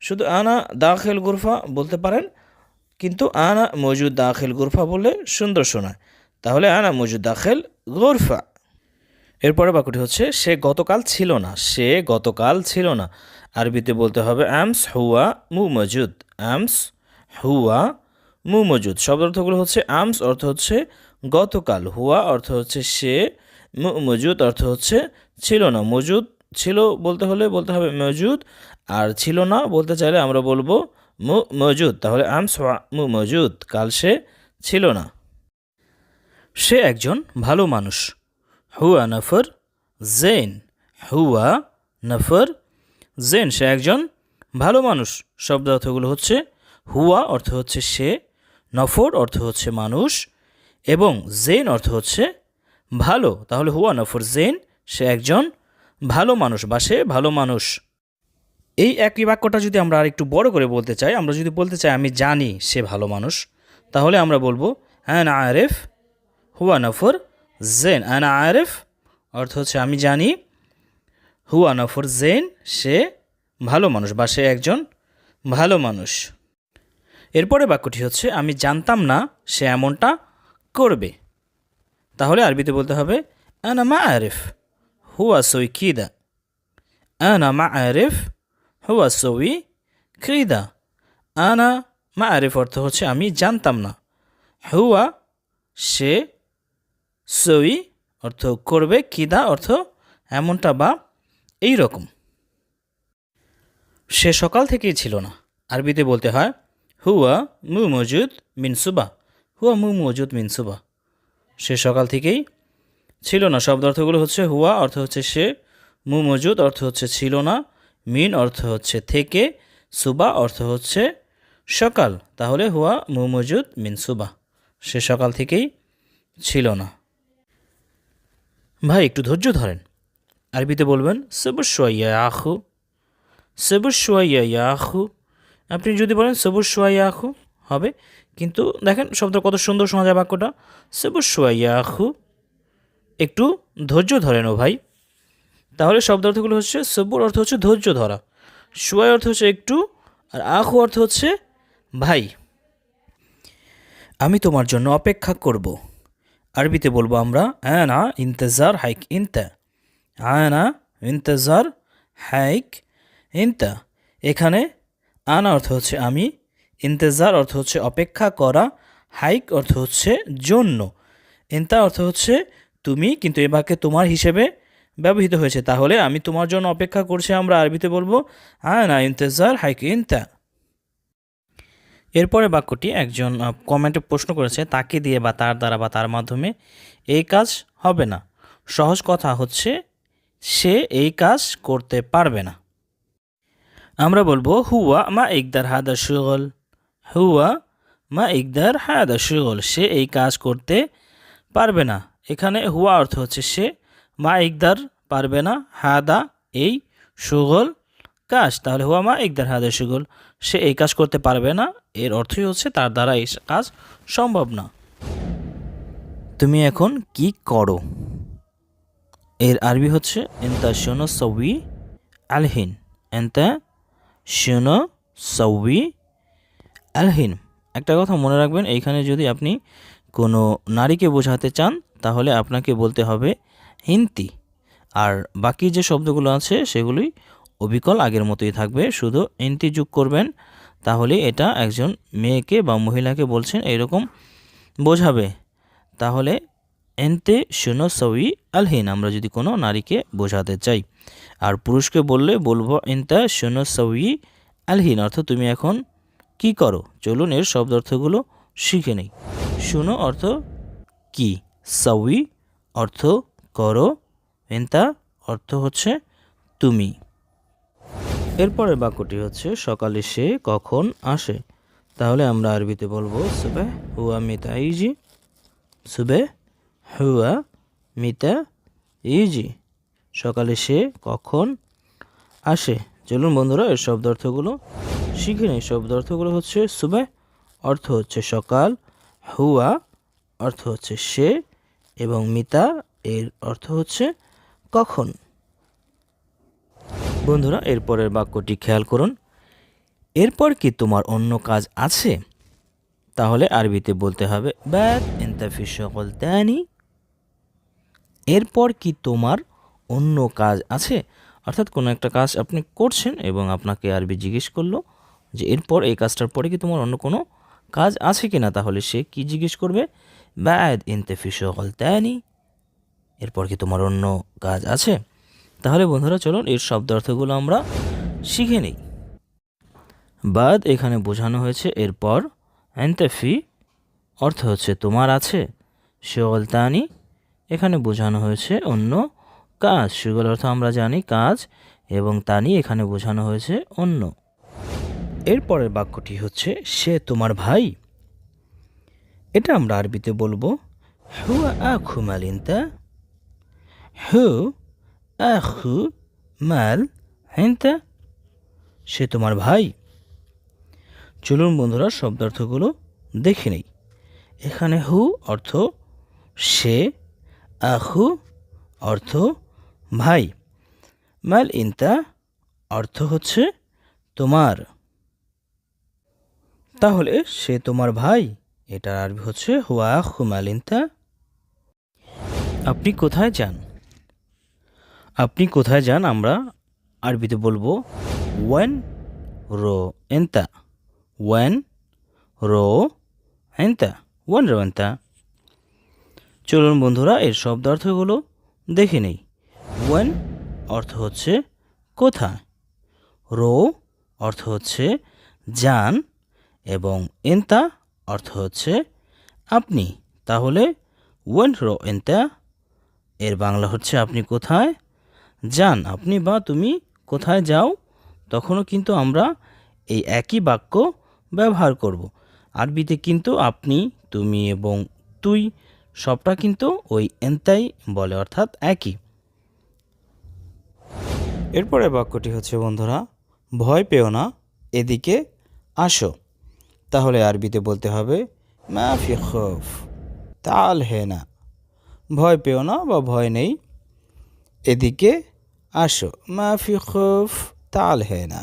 শুধু আনা দাখিল গুরফা বলতে পারেন, কিন্তু আনা মজুদ দাখিল গুরফা বললে সুন্দর শোনায়, তাহলে আনা মজুদ দাখিল গুরফা। এরপরে বাক্যটি হচ্ছে সে গতকাল ছিল না, সে গতকাল ছিল না, আরবিতে বলতে হবে আমস হুয়া মু মজুদ, আমস হুয়া মু মজুদ। শব্দার্থগুলো হচ্ছে আমস অর্থ হচ্ছে গতকাল, হুয়া অর্থ হচ্ছে সে, মু মজুদ অর্থ হচ্ছে ছিল না। মজুদ ছিল বলতে হলে বলতে হবে মজুদ, আর ছিল না বলতে চাইলে আমরা বলবো মু মজুদ, তাহলে আমস হুয়া মু মজুদ, কাল সে ছিল না। সে একজন ভালো মানুষ, হুয়া নফর জেন, হুয়া নফর জেন, সে একজন ভালো মানুষ। শব্দ অর্থগুলো হচ্ছে হুয়া অর্থ হচ্ছে সে, নফর অর্থ হচ্ছে মানুষ, এবং জেন অর্থ হচ্ছে ভালো, তাহলে হুয়া নফর জেন, সে একজন ভালো মানুষ বা সে ভালো মানুষ। এই একই বাক্যটা যদি আমরা আর একটু বড় করে বলতে চাই, আমরা যদি বলতে চাই আমি জানি সে ভালো মানুষ, তাহলে আমরা বলবো আনা আরেফ হুয়া নফর জেন, আনা আরেফ অর্থ হচ্ছে আমি জানি, হুয়া নফর জেন, সে ভালো মানুষ বা সে একজন ভালো মানুষ। এরপরে বাক্যটি হচ্ছে আমি জানতাম না সে এমনটা করবে, তাহলে আরবিতে বলতে হবে আনা মা আরেফ হুয়া সই কিদা, আনা মা আরেফ হুয়া সই কিদা। আনা মা আরেফ অর্থ হচ্ছে আমি জানতাম না, হুয়া সে, সই অর্থ করবে, কিদা অর্থ এমনটা বা এই রকম। সে সকাল থেকেই ছিল না, আরবিতে বলতে হয় হুয়া মু মজুদ মিন সুবা, হুয়া মু মজুদ মিন সুবা, সে সকাল থেকেই ছিল না। শব্দার্থগুলো হচ্ছে হুয়া অর্থ হচ্ছে সে, মু মজুদ অর্থ হচ্ছে ছিল না, মিন অর্থ হচ্ছে থেকে, সুবা অর্থ হচ্ছে সকাল, তাহলে হুয়া মু মজুদ মিন সুবা, সে সকাল থেকেই ছিল না। ভাই একটু ধৈর্য ধরেন, আরবিতে বলবেন সবুর সোয়াইয়া আখু, সবুর সোয়াইয়া আখু। আপনি যদি বলেন সবুর সোয়াইয়া আখু হবে, কিন্তু দেখেন শব্দ কত সুন্দর শোনা যায় বাক্যটা, সবুর সোয়াইয়া আখু, একটু ধৈর্য ধরেন ও ভাই। তাহলে শব্দার্থগুলো হচ্ছে সবুর অর্থ হচ্ছে ধৈর্য ধরা, সোয়াই অর্থ হচ্ছে একটু, আর আখু অর্থ হচ্ছে ভাই। আমি তোমার জন্য অপেক্ষা করব, আরবিতে বলবো আমরা আনা ইন্তজার হাইক ইনতা, আনা ইন্তজার হাইক ইনতা। এখানে আনা অর্থ হচ্ছে আমি, ইন্তজার অর্থ হচ্ছে অপেক্ষা করা, হাইক অর্থ হচ্ছে জন্য, ইনতা অর্থ হচ্ছে তুমি, কিন্তু এ বাক্যে তোমার হিসেবে ব্যবহৃত হয়েছে, তাহলে আমি তোমার জন্য অপেক্ষা করছি আমরা আরবিতে বলবো আনা ইন্তজার হাইক ইনতা। এরপরে বাক্যটি একজন কমেন্টে প্রশ্ন করেছে তাকে দিয়ে বা তার দ্বারা বা তার মাধ্যমে এই কাজ হবে না। সহজ কথা হচ্ছে সে এই কাজ করতে পারবে না। আমরা বলবো হুয়া মা ইকদার হাদা শুগল, হুয়া মা ইকদার হাদা শুগল, সে এই কাজ করতে পারবে না। এখানে হুয়া অর্থ হচ্ছে সে, মা ইকদার পারবে না, হাদা এই, শুগল কাজ, তাহলে হুয়া মা ইকদার হাদা শুগল, সে এই কাজ করতে পারবে না, এর অর্থই হচ্ছে তার দ্বারা এই কাজ সম্ভব না। তুমি এখন কি করো, এর আরবি হচ্ছে এন্তা শোনো সউই আলহিন, এন্তা শোনো সউই আলহিন, একটা কথা মনে রাখবেন, এইখানে যদি আপনি কোনো নারীকে বোঝাতে চান তাহলে আপনাকে বলতে হবে হিন্তি, আর বাকি যে শব্দগুলো আছে সেগুলি অবিকল আগের মতোই থাকবে, শুধু ইন্তি যোগ করবেন, তাহলে এটা একজন মেয়েকে বা মহিলাকে বলছেন এইরকম বোঝাবে। তাহলে এনতে শুনো সউই আলহিন আমরা যদি কোনো নারীকে বোঝাতে চাই, আর পুরুষকে বললে বলবো এনতা শুনো সউই আলহিন, অর্থ তুমি এখন কি করো। চলুন এর শব্দ অর্থগুলো শিখে নেই। শুনো অর্থ কি, সউই অর্থ করো, এনতা অর্থ হচ্ছে তুমি। এরপরের বাক্যটি হচ্ছে সকালে সে কখন আসে, তাহলে আমরা আরবিতে বলবো সুবেহ হুয়া মিতা ইজি, সুবেহ হুয়া মিতা ইজি, সকালে সে কখন আসে। চলুন বন্ধুরা এর শব্দ অর্থগুলো শিখে নেই। শব্দ অর্থগুলো হচ্ছে সুবেহ অর্থ হচ্ছে সকাল, হুয়া অর্থ হচ্ছে সে, এবং মিতা এর অর্থ হচ্ছে কখন। বন্ধুরা এরপরের বাক্যটি খেয়াল করুন, এরপর কি তোমার অন্য কাজ আছে, তাহলে আরবিতে বলতে হবে বাদ ইনতা ফি শুগল তানি, এরপর কি তোমার অন্য কাজ আছে, অর্থাৎ কোনো একটা কাজ আপনি করছেন এবং আপনাকে আরবি জিজ্ঞেস করলো যে এরপর এই কাজটার পরে কি তোমার অন্য কোনো কাজ আছে কিনা, তাহলে সে কি জিজ্ঞেস করবে বাদ ইনতা ফি শুগল তানি, এরপর কি তোমার অন্য কাজ আছে। তাহলে বন্ধুরা চলুন এর শব্দ অর্থগুলো আমরা শিখে নিই। বাদ এখানে বোঝানো হয়েছে এরপর, এনতেফি অর্থ হচ্ছে তোমার আছে, শুগল তানি এখানে বোঝানো হয়েছে অন্য কাজ, শুগল অর্থ আমরা জানি কাজ, এবং তানি এখানে বোঝানো হয়েছে অন্য। এরপরের বাক্যটি হচ্ছে সে তোমার ভাই, এটা আমরা আরবিতে বলবো হুয়া আখু মাল ইনতা, হু আখু মাল ইনতা, সে তোমার ভাই। চলুন বন্ধুরা শব্দার্থগুলো দেখে নেই। এখানে হু অর্থ সে, আখু অর্থ ভাই, মাল ইনতা অর্থ হচ্ছে তোমার। তাহলে সে তোমার ভাই এটার আরবি হচ্ছে হুয়া আখু মাল ইনতা। আপনি কোথায় যান, আপনি কোথায় যান আমরা আরবিতে বলবো ওয়েন রো এন্তা, ওয়েন রো এন্তা, ওয়েন রো এন্তা। চলুন বন্ধুরা এর শব্দার্থগুলো দেখে নেই। ওয়েন অর্থ হচ্ছে কোথায়, রো অর্থ হচ্ছে যান, এবং এন্তা অর্থ হচ্ছে আপনি। তাহলে ওয়েন রো এন্তা এর বাংলা হচ্ছে আপনি কোথায় যান, আপনি বা তুমি কোথায় যাও, তখনও কিন্তু আমরা এই একই বাক্য ব্যবহার করব। আরবিতে কিন্তু আপনি, তুমি এবং তুই সবটা কিন্তু ওই এন্তাই বলে, অর্থাৎ একই। এরপরে বাক্যটি হচ্ছে বন্ধুরা ভয় পেও না, এদিকে আসো, তাহলে আরবিতে বলতে হবে মা ফি খৌফ তাল হে না, ভয় পেও না বা ভয় নেই, এদিকে আসো, মা ফি খৌফ তাল হে না।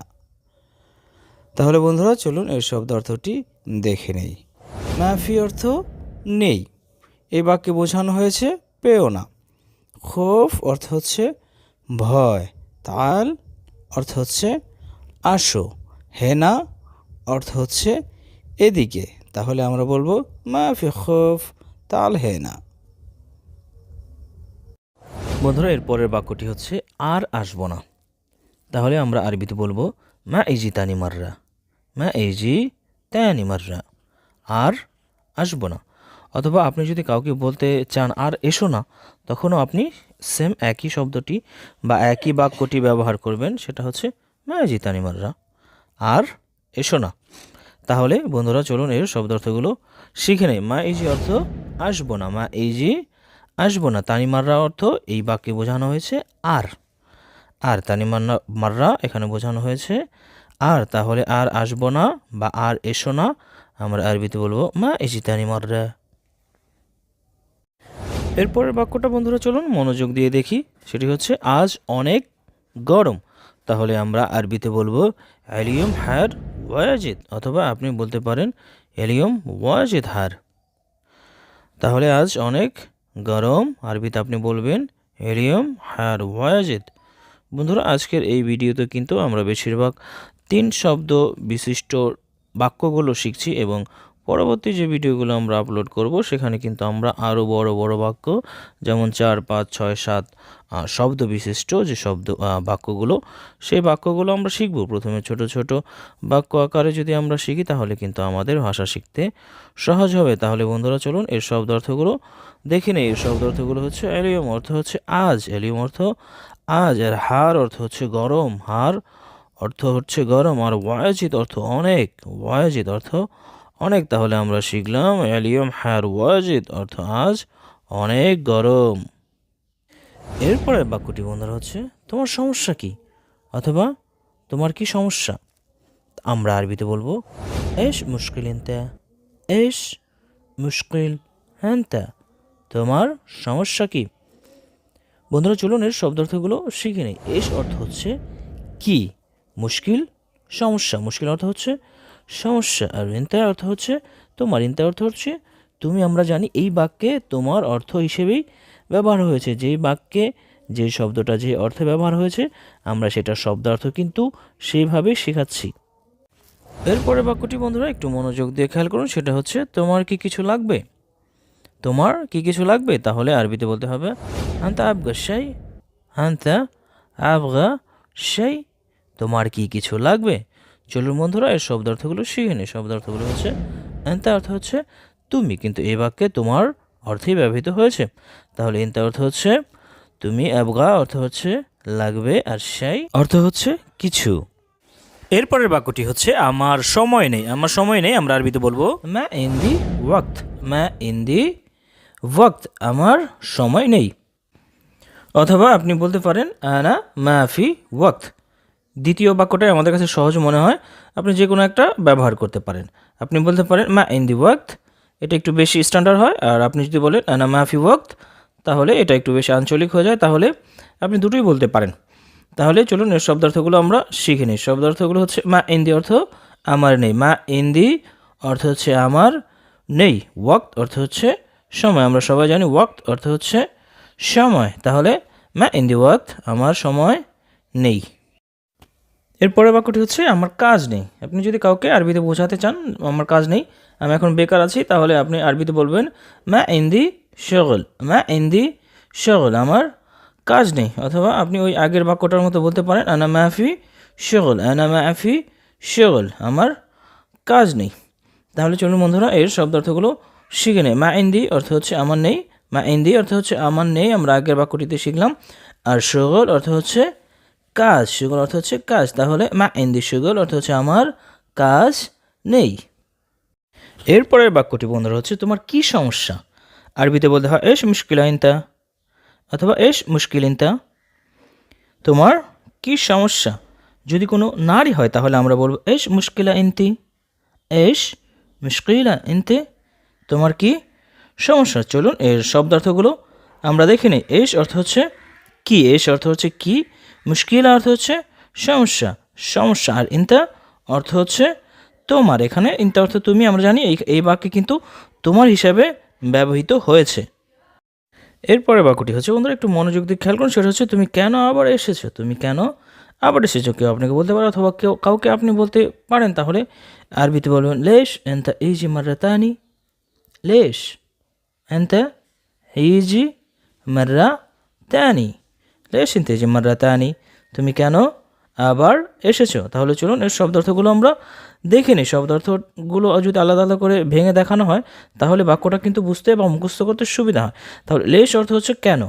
তাহলে বন্ধুরা চলুন এর শব্দ অর্থটি দেখে নেই। মাফি অর্থ নেই, এই বাক্যে বোঝানো হয়েছে পেও না। খৌফ অর্থ হচ্ছে ভয়, তাল অর্থ হচ্ছে আসো, হেনা অর্থ হচ্ছে এদিকে, তাহলে আমরা বলবো মাফি খৌফ তাল হেনা। বন্ধুরা এর পরের বাক্যটি হচ্ছে আর আসবো না, তাহলে আমরা আরবিতে বলবো মা ইজি তানি মাররা, মা ইজি তানি মাররা, আর আসবো না। অথবা আপনি যদি কাউকে বলতে চান আর এসো না, তখনও আপনি সেম একই শব্দটি বা একই বাক্যটি ব্যবহার করবেন, সেটা হচ্ছে মা ইজি তানি মাররা, আর এসো না। তাহলে বন্ধুরা চলুন এর শব্দার্থগুলো শিখে নেই। মা ইজি অর্থ আসবো না, মা ইজি আসবো না, তানি মাররা অর্থ এই বাক্যে বোঝানো হয়েছে আর, আর তানি মাররা এখানে বোঝানো হয়েছে আর, তাহলে আর আসবো না বা আর এসো না আমরা আরবিতে বলবো মা ইজি তানি মাররা। এরপরের বাক্যটা বন্ধুরা চলুন মনোযোগ দিয়ে দেখি, সেটি হচ্ছে আজ অনেক গরম, তাহলে আমরা আরবিতে বলবো আলিয়ম হার ওয়াজিদ, অথবা আপনি বলতে পারেন এলিয়ম ওয়াজিদ হার। তাহলে আজ অনেক গরম, আরবিতে আপনি বলবেন এলিয়ম হার ওয়াজিদ। বন্ধুরা, আজকের এই ভিডিওতে কিন্তু আমরা বেশিরভাগ 3 শব্দ বিশিষ্ট বাক্যগুলো শিখছি এবং পরবর্তী যে ভিডিওগুলো আমরা আপলোড করব সেখানে কিন্তু আমরা আরও বড় বড় বাক্য, যেমন 4, 5, 6, 7 শব্দ বিশিষ্ট যে বাক্যগুলো, সেই বাক্যগুলো আমরা শিখব। প্রথমে ছোট ছোট বাক্য আকারে যদি আমরা শিখি তাহলে কিন্তু আমাদের ভাষা শিখতে সহজ হবে। তাহলে বন্ধুরা চলুন এর শব্দার্থগুলো দেখে নেই। এর শব্দার্থগুলো হচ্ছে এলিয়ম অর্থ হচ্ছে আজ, এলিয়ম অর্থ আজ, আর হার অর্থ হচ্ছে গরম, হার অর্থ হচ্ছে গরম, আর ওয়াজিদ অর্থ অনেক, ওয়াজিদ অর্থ অনেক। তাহলে আমরা শিখলাম এলিয়ম হার ওয়াজিদ অর্থ আজ অনেক গরম। এরপরের বাক্যটি বন্ধুরা হচ্ছে তোমার সমস্যা কি, অথবা তোমার কি সমস্যা। আমরা আরবিতে বলবো এশ মুশকিল ইনতা, এশ মুশকিল হ্যান্তা, তোমার সমস্যা কি। বন্ধুরা চলুন এর শব্দার্থগুলো শিখে নেই। এশ অর্থ হচ্ছে কি, মুশকিল সমস্যা, মুশকিল অর্থ হচ্ছে সমস্যা, আর ইনতা অর্থ হচ্ছে তোমার, ইনতা অর্থ হচ্ছে তুমি। আমরা জানি এই বাক্যে তোমার অর্থ হিসেবেই ব্যবহার হয়েছে, যেই বাক্যে যে শব্দটা যে অর্থে ব্যবহার হয়েছে আমরা সেটার শব্দার্থ কিন্তু সেইভাবে শেখাচ্ছি। এরপরে বাক্যটি বন্ধুরা একটু মনোযোগ দিয়ে খেয়াল করুন, সেটা হচ্ছে তোমার কি কিছু লাগবে, তোমার কি কিছু লাগবে। তাহলে আরবিতে বলতে হবে আনতা আবগা শাই, আনতা আবগা শাই, তোমার কি কিছু লাগবে। চলুন বন্ধুরা এর শব্দার্থগুলো শিখে নিই। শব্দার্থগুলো হচ্ছে আনতা অর্থ হচ্ছে তুমি, কিন্তু এই বাক্যে তোমার অর্থেই ব্যবহৃত হয়েছে। তাহলে ইনতা অর্থ হচ্ছে তুমি, আবগা অর্থ হচ্ছে লাগবে, আর শাই অর্থ হচ্ছে কিছু। এরপরের বাক্যটি হচ্ছে আমার সময় নেই, আমার সময় নেই। আমরা আরবিতে বলবো মা ইন্দি ওয়াক্ত, মা ইন্দি ওয়াক্ত, আমার সময় নেই। অথবা আপনি বলতে পারেন আনা মাফি ওয়াক্ত। দ্বিতীয় বাক্যটাই আমাদের কাছে সহজ মনে হয়, আপনি যে কোনো একটা ব্যবহার করতে পারেন। আপনি বলতে পারেন মা ইন্দি ওয়াক্ত, এটা একটু বেশি স্ট্যান্ডার্ড হয়। আর আপনি যদি বলেন আনা মাফি ওয়াক্ত তাহলে এটা একটু বেশি আঞ্চলিক হয়ে যায়। তাহলে আপনি দুটোই বলতে পারেন। তাহলে চলুন এর শব্দার্থগুলো আমরা শিখে নিই। শব্দার্থগুলো হচ্ছে মা ইন্দি অর্থ আমার নেই, মা ইন্দি অর্থ হচ্ছে আমার নেই, ওয়াক্ত অর্থ হচ্ছে সময়। আমরা সবাই জানি ওয়াক্ত অর্থ হচ্ছে সময়। তাহলে মা ইন্দি ওয়াক্ত, আমার সময় নেই। এরপরের বাক্যটি হচ্ছে আমার কাজ নেই। আপনি যদি কাউকে আরবিতে বোঝাতে চান আমার কাজ নেই, আমি এখন বেকার আছি, তাহলে আপনি আরবিতে বলবেন মা ইন্দি শগল, মা ইন্দি শগল, আমার কাজ নেই। অথবা আপনি ওই আগের বাক্যটার মতো বলতে পারেন আনা মাফি শগল, আনা মাফি শগল, আমার কাজ নেই। তাহলে চলুন বন্ধুরা এর শব্দার্থগুলো শিখে নেই। মা ইন্দি অর্থ হচ্ছে আমার নেই, মা ইন্দি অর্থ হচ্ছে আমার নেই, আমরা আগের বাক্যটিতে শিখলাম। আর শগল অর্থ হচ্ছে কাজ, শগল অর্থ হচ্ছে কাজ। তাহলে মা ইন্দি শগল অর্থ হচ্ছে আমার কাজ নেই। এরপরের বাক্যটি বন্ধুরা হচ্ছে তোমার কি সমস্যা। আরবিতে বলতে হয় এশ মুশকিলা ইনতা, অথবা এশ মুশকিল ইনতা, তোমার কি সমস্যা। যদি কোনো নারী হয় তাহলে আমরা বলবো এশ মুশকিলা ইনতি, এশ মুশকিলা ইনতে, তোমার কি সমস্যা। চলুন এর শব্দার্থগুলো আমরা দেখে নিই। এশ অর্থ হচ্ছে কি, এশ অর্থ হচ্ছে কি, মুশকিলা অর্থ হচ্ছে সমস্যা, সমস্যা, আর ইনতা অর্থ হচ্ছে তোমার। এখানে ইনতা অর্থ তুমি, আমরা জানি এই বাক্যে কিন্তু তোমার হিসাবে ব্যবহৃত হয়েছে। এরপরে বাক্যটি হচ্ছে বন্ধুরা একটু মনোযোগ দিয়ে খেয়াল করুন, সেটা হচ্ছে তুমি কেন আবার এসেছো, তুমি কেন আবার এসেছো। কেউ আপনাকে বলতে পারে অথবা কাউকে আপনি বলতে পারেন। তাহলে আরবিতে বলবেন লেশ এন্তা ইজি মাররাতানি, লেশ এন্তা ইজি মাররাতানি, লেশ এন্তা ইজি মাররাতানি, তুমি কেন আবার এসেছো। তাহলে চলুন এর শব্দার্থগুলো আমরা দেখে নিই। শব্দার্থগুলো যদি আলাদা আলাদা করে ভেঙে দেখানো হয় তাহলে বাক্যটা কিন্তু বুঝতে বা মুখস্থ করতে সুবিধা হয়। তাহলে লেশ অর্থ হচ্ছে কেন,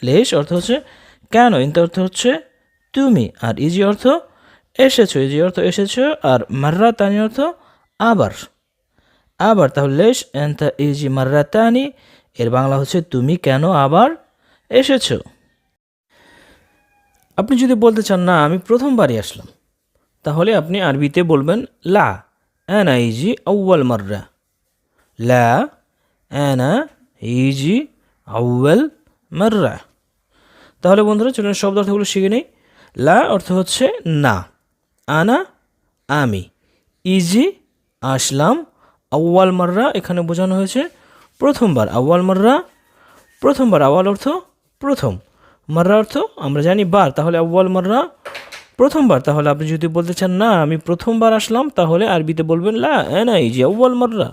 লেশ অর্থ হচ্ছে কেন, ইনতা অর্থ হচ্ছে তুমি, আর ইজি অর্থ এসেছো, ইজি অর্থ এসেছো, আর মাররাতানি অর্থ আবার, আবার। তাহলে লেশ এন্তা ইজি মাররাতানি এর বাংলা হচ্ছে তুমি কেন আবার এসেছো। আপনি যদি বলতে চান না আমি প্রথমবারই আসলাম, তাহলে আপনি আরবিতে বলবেন লা আনা ইজি আউয়াল মাররা, লা আনা ইজি আউয়াল মাররা। তাহলে বন্ধুরা চলুন শব্দার্থগুলো শিখে নেই। লা অর্থ হচ্ছে না, আনা আমি, ইজি আসলাম, আউয়াল মাররা এখানে বোঝানো হয়েছে প্রথমবার, আউয়াল মাররা প্রথমবার, আউয়াল অর্থ প্রথম, মাররা অর্থ আমরা জানি বার, তাহলে আউয়াল মাররা প্রথমবার। তাহলে আপনি যদি বলতে চান না আমি প্রথমবার আসলাম, তাহলে আরবিতে বলবেন লা আনা ইজি আউয়াল মাররা।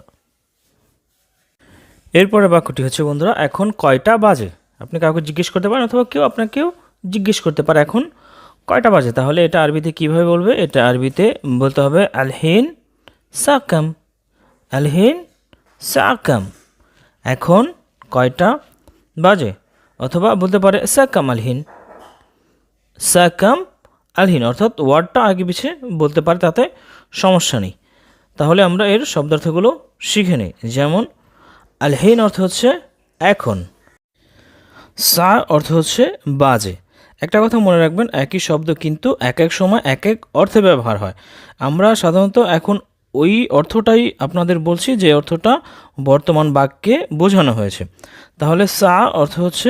এরপরে বাক্যটি হচ্ছে বন্ধুরা এখন কয়টা বাজে। আপনি কাউকে জিজ্ঞেস করতে পারেন অথবা কেউ আপনাকেও জিজ্ঞেস করতে পারে এখন কয়টা বাজে, তাহলে এটা আরবিতে কিভাবে বলবে? এটা আরবিতে বলতে হবে আলহিন সাকাম, আলহিন সাকাম, এখন কয়টা বাজে, অথবা বলতে পারে সাকাম আলহিন, সাকাম আলহিন, অর্থাৎ ওয়ার্ডটা আগে পিছে বলতে পারে, তাতে সমস্যা নেই। তাহলে আমরা এর শব্দার্থগুলো শিখে নিই। যেমন আলহিন অর্থ হচ্ছে এখন, সা অর্থ হচ্ছে বাজে। একটা কথা মনে রাখবেন, একই শব্দ কিন্তু এক এক সময় এক এক অর্থে ব্যবহার হয়। আমরা সাধারণত এখন ওই অর্থটাই আপনাদের বলছি যে অর্থটা বর্তমান বাক্যে বোঝানো হয়েছে। তাহলে সা অর্থ হচ্ছে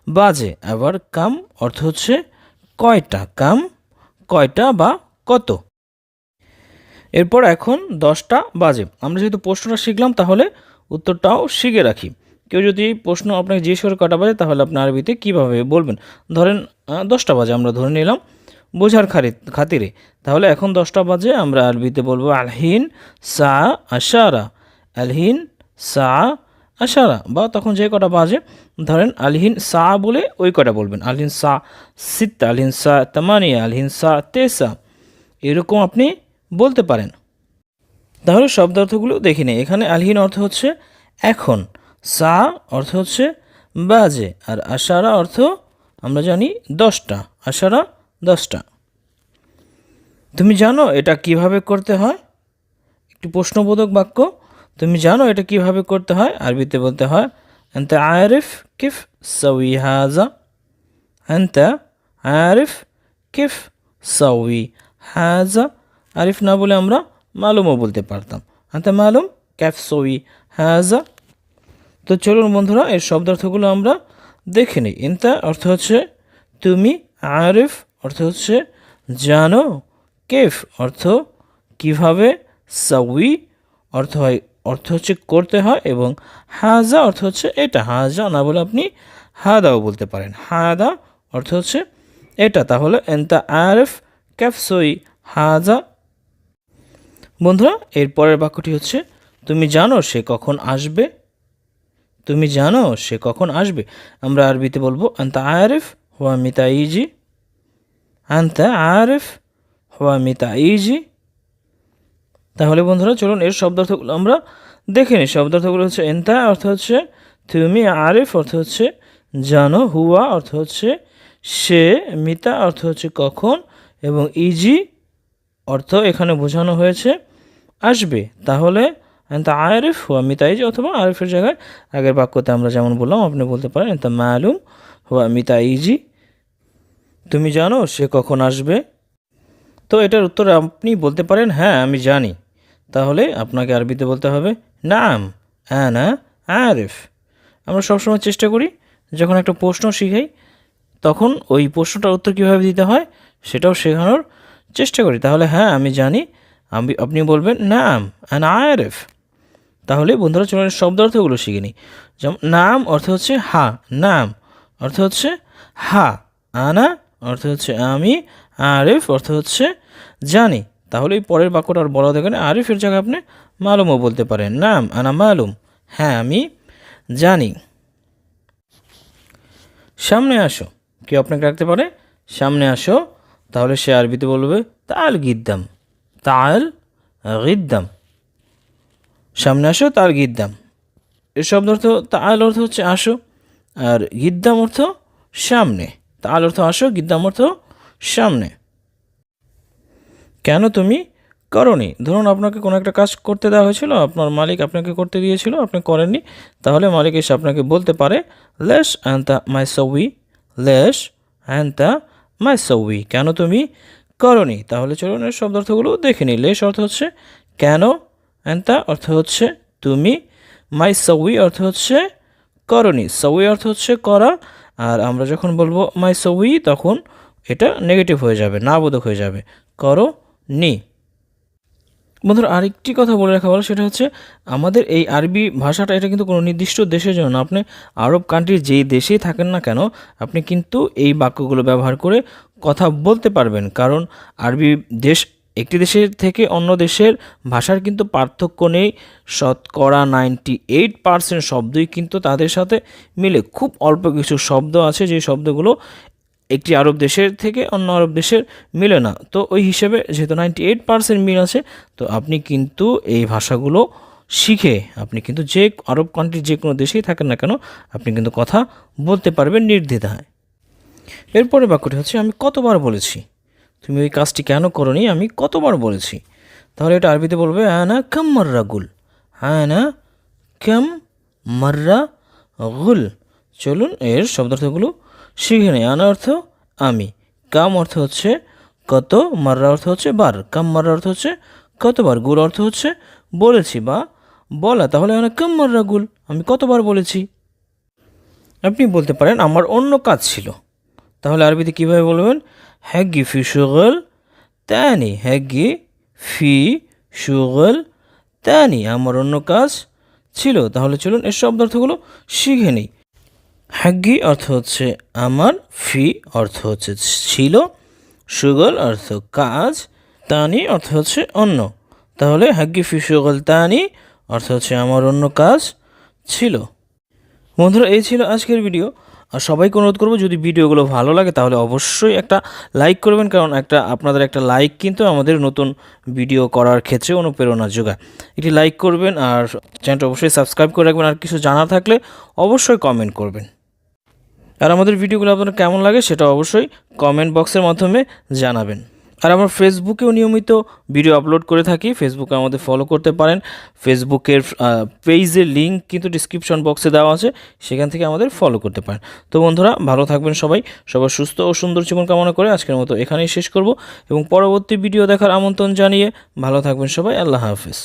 বাজে, আবার কাম অর্থ হচ্ছে কয়টা, কাম কয়টা বা কত। এরপর এখন 10টা বাজে। আমরা যেহেতু প্রশ্নটা শিখলাম তাহলে উত্তরটাও শিখে রাখি। কেউ যদি প্রশ্ন আপনাকে জিজ্ঞেস করে কটা বাজে, তাহলে আপনি আরবিতে কীভাবে বলবেন? ধরেন 10টা বাজে আমরা ধরে নিলাম বোঝার খাতিরে, তাহলে এখন 10টা বাজে আমরা আরবিতে বলবো আলহিন সা আশারা, আলহিন সা আশারা, বা তখন যে কটা বাজে ধরেন আলহিন সা বলে ওই কটা বলবেন, আলহিন সা সিত্তা, আলহিন সা তামানিয়া, আলহিন সা তেসা, এরকম আপনি বলতে পারেন। তাহলে শব্দার্থগুলো দেখে নিই। এখানে আলহিন অর্থ হচ্ছে এখন, সা অর্থ হচ্ছে বাজে, আর আশারা অর্থ আমরা জানি 10টা, আশারা 10টা। তুমি জানো এটা কিভাবে করতে হয়? একটি প্রশ্নবোধক বাক্য। তুমি জানো এটা কিভাবে করতে হয়? আরবিতে বলতে হয় আনতা আরিফ কিফ সাউই হাজা, আনতা আরিফ কিফ সাউই হাজা, আরিফ না বলে আমরা মালুমও বলতে পারতাম, আনতা মালুম ক্যাফ সউই হাজা। তো চলুন বন্ধুরা এর শব্দার্থগুলো আমরা দেখে নিই। ইনতা অর্থ হচ্ছে তুমি, আরিফ অর্থ হচ্ছে জানো, কেফ অর্থ কিভাবে, সাউই অর্থ হচ্ছে করতে হয়, এবং হাজা অর্থ হচ্ছে এটা, হাজা না বলে আপনি হাদাও বলতে পারেন, হাদা অর্থ হচ্ছে এটা। তাহলে এনতা আরিফ ক্যাফ সই হাজা। বন্ধুরা এর পরের বাক্যটি হচ্ছে তুমি জানো সে কখন আসবে, তুমি জানো সে কখন আসবে। আমরা আরবিতে বলবো আনতা আরিফ হুয়া মিতাইজি, আনতা আরিফ হুয়া মিতাইজি। তাহলে বন্ধুরা চলুন এর শব্দার্থগুলো আমরা দেখে নিই। শব্দার্থগুলো হচ্ছে এনতা অর্থ হচ্ছে তুমি, আরিফ অর্থ হচ্ছে জানো, হুয়া অর্থ হচ্ছে সে, মিতা অর্থ হচ্ছে কখন, এবং ইজি অর্থ এখানে বোঝানো হয়েছে আসবে। তাহলে এনতা আরিফ হুয়া মিতাইজি, অথবা আরিফের জায়গায় আগের বাক্যতে আমরা যেমন বললাম আপনি বলতে পারেন এনতা মালুম হুয়া মিতাইজি, তুমি জানো সে কখন আসবে। তো এটার উত্তর আপনি বলতে পারেন হ্যাঁ আমি জানি। তাহলে আপনাকে আরবিতে বলতে হবে নাম আনা আরিফ। আমরা সবসময় চেষ্টা করি যখন একটা প্রশ্ন শিখাই তখন ওই প্রশ্নটার উত্তর কীভাবে দিতে হয় সেটাও শেখানোর চেষ্টা করি। তাহলে হ্যাঁ আমি জানি, আপনি বলবেন নাম আনা আরিফ। তাহলে বন্ধুরা চলুন শব্দার্থগুলো শিখে নিই। যেমন নাম অর্থ হচ্ছে হা, নাম অর্থ হচ্ছে হা, আনা অর্থ হচ্ছে আমি, আরিফ অর্থ হচ্ছে জানি। তাহলে এই পরের বাক্যটা আর বলা দেখেন, আরিফের জায়গায় আপনি মালুমও বলতে পারেন, নাম আনা মালুম, হ্যাঁ আমি জানি। সামনে আসো, কেউ আপনাকে রাখতে পারে সামনে আসো, তাহলে সে আরবিতে বলবে তাল গিদ্দাম, তাল গিদ্দাম, সামনে আসো তাল গিদ্দাম। এর শব্দ অর্থ তাল অর্থ হচ্ছে আসো, আর গিদ্দাম অর্থ সামনে। তাল অর্থ আসো, গিদ্দাম অর্থ সামনে। কেন তুমি করনি? ধরুন আপনাকে কোনো একটা কাজ করতে দেওয়া হয়েছিল, আপনার মালিক আপনাকে করতে দিয়েছিল, আপনি করেননি, তাহলে মালিক এসে আপনাকে বলতে পারে লেশ আনতা মাই সউই, লেশ আনতা মাই সউই, কেন তুমি করনি। তাহলে চলুন এর শব্দার্থগুলো দেখে নিই। লেশ অর্থ হচ্ছে কেন, আনতা অর্থ হচ্ছে তুমি, মাই সউই অর্থ হচ্ছে করনি, সউই অর্থ হচ্ছে করা, আর আমরা যখন বলবো মাই সউই তখন এটা নেগেটিভ হয়ে যাবে, না বোধক হয়ে যাবে, করো নি। বন্ধুরা আরেকটি কথা বলে রাখা ভালো, সেটা হচ্ছে আমাদের এই আরবি ভাষাটা এটা কিন্তু কোনো নির্দিষ্ট দেশের জন্য না। আপনি আরব কান্ট্রির যেই দেশেই থাকেন না কেন, আপনি কিন্তু এই বাক্যগুলো ব্যবহার করে কথা বলতে পারবেন। কারণ আরবি দেশ একটি দেশের থেকে অন্য দেশের ভাষার কিন্তু পার্থক্য নেই। শতকরা 98% শব্দই কিন্তু তাদের সাথে মিলে। খুব অল্প কিছু শব্দ আছে যে শব্দগুলো একটি আরব দেশের থেকে অন্য আরব দেশের মিলে না। তো ওই হিসেবে যেহেতু 98% মিল আছে, তো আপনি কিন্তু এই ভাষাগুলো শিখে আপনি কিন্তু যে আরব কান্ট্রির যে কোনো দেশেই থাকেন না কেন, আপনি কিন্তু কথা বলতে পারবেন নির্দ্বিধায়। এরপরে বাক্যটি হচ্ছে আমি কতবার বলেছি, তুমি ওই কাজটি কেন করোনি, আমি কতবার বলেছি। তাহলে এটা আরবিতে বলবে আনা কাম মাররা গুল, আনা কাম মাররা গুল। চলুন এর শব্দার্থগুলো শিখে নেই। আনা অর্থ আমি, কাম অর্থ হচ্ছে কত, মাররা অর্থ হচ্ছে বার, কাম মাররা অর্থ হচ্ছে কতবার, গুল অর্থ হচ্ছে বলেছি বা বলা। তাহলে আনা কাম মাররা গুল, আমি কতবার বলেছি। আপনি বলতে পারেন আমার অন্য কাজ ছিল। তাহলে আরবিতে কীভাবে বলবেন, হ্যাগি ফি শুগল তানি, হ্যাগি ফি শুগল তানি, আমার অন্য কাজ ছিল। তাহলে চলুন এর শব্দার্থগুলো শিখে নিই। হ্যাগি অর্থ হচ্ছে আমার, ফি অর্থ হচ্ছে ছিল, শুগল অর্থ কাজ, তানি অর্থ হচ্ছে অন্য। তাহলে হ্যাগি ফি শুগল তানি অর্থ হচ্ছে আমার অন্য কাজ ছিল। বন্ধুরা এই ছিল আজকের ভিডিও। আর সবাইকে অনুরোধ করবো যদি ভিডিওগুলো ভালো লাগে তাহলে অবশ্যই একটা লাইক করবেন, কারণ আপনাদের একটা লাইক কিন্তু আমাদের নতুন ভিডিও করার ক্ষেত্রে অনুপ্রেরণা যোগায়। একটি লাইক করবেন আর চ্যানেলটা অবশ্যই সাবস্ক্রাইব করে রাখবেন। আর কিছু জানা থাকলে অবশ্যই কমেন্ট করবেন। আর আমাদের ভিডিওগুলো আপনার কেমন লাগে সেটা অবশ্যই কমেন্ট বক্সের মাধ্যমে জানাবেন। আর আমরা ফেসবুকেও নিয়মিত ভিডিও আপলোড করে থাকি, ফেসবুকে আমাদের ফলো করতে পারেন। ফেসবুকের পেজের লিঙ্ক কিন্তু ডিসক্রিপশন বক্সে দেওয়া আছে, সেখান থেকে আমাদের ফলো করতে পারেন। তো বন্ধুরা ভালো থাকবেন সবাই, সবার সুস্থ ও সুন্দর জীবন কামনা করে আজকের মতো এখানেই শেষ করব এবং পরবর্তী ভিডিও দেখার আমন্ত্রণ জানিয়ে ভালো থাকবেন সবাই। আল্লাহ হাফেজ।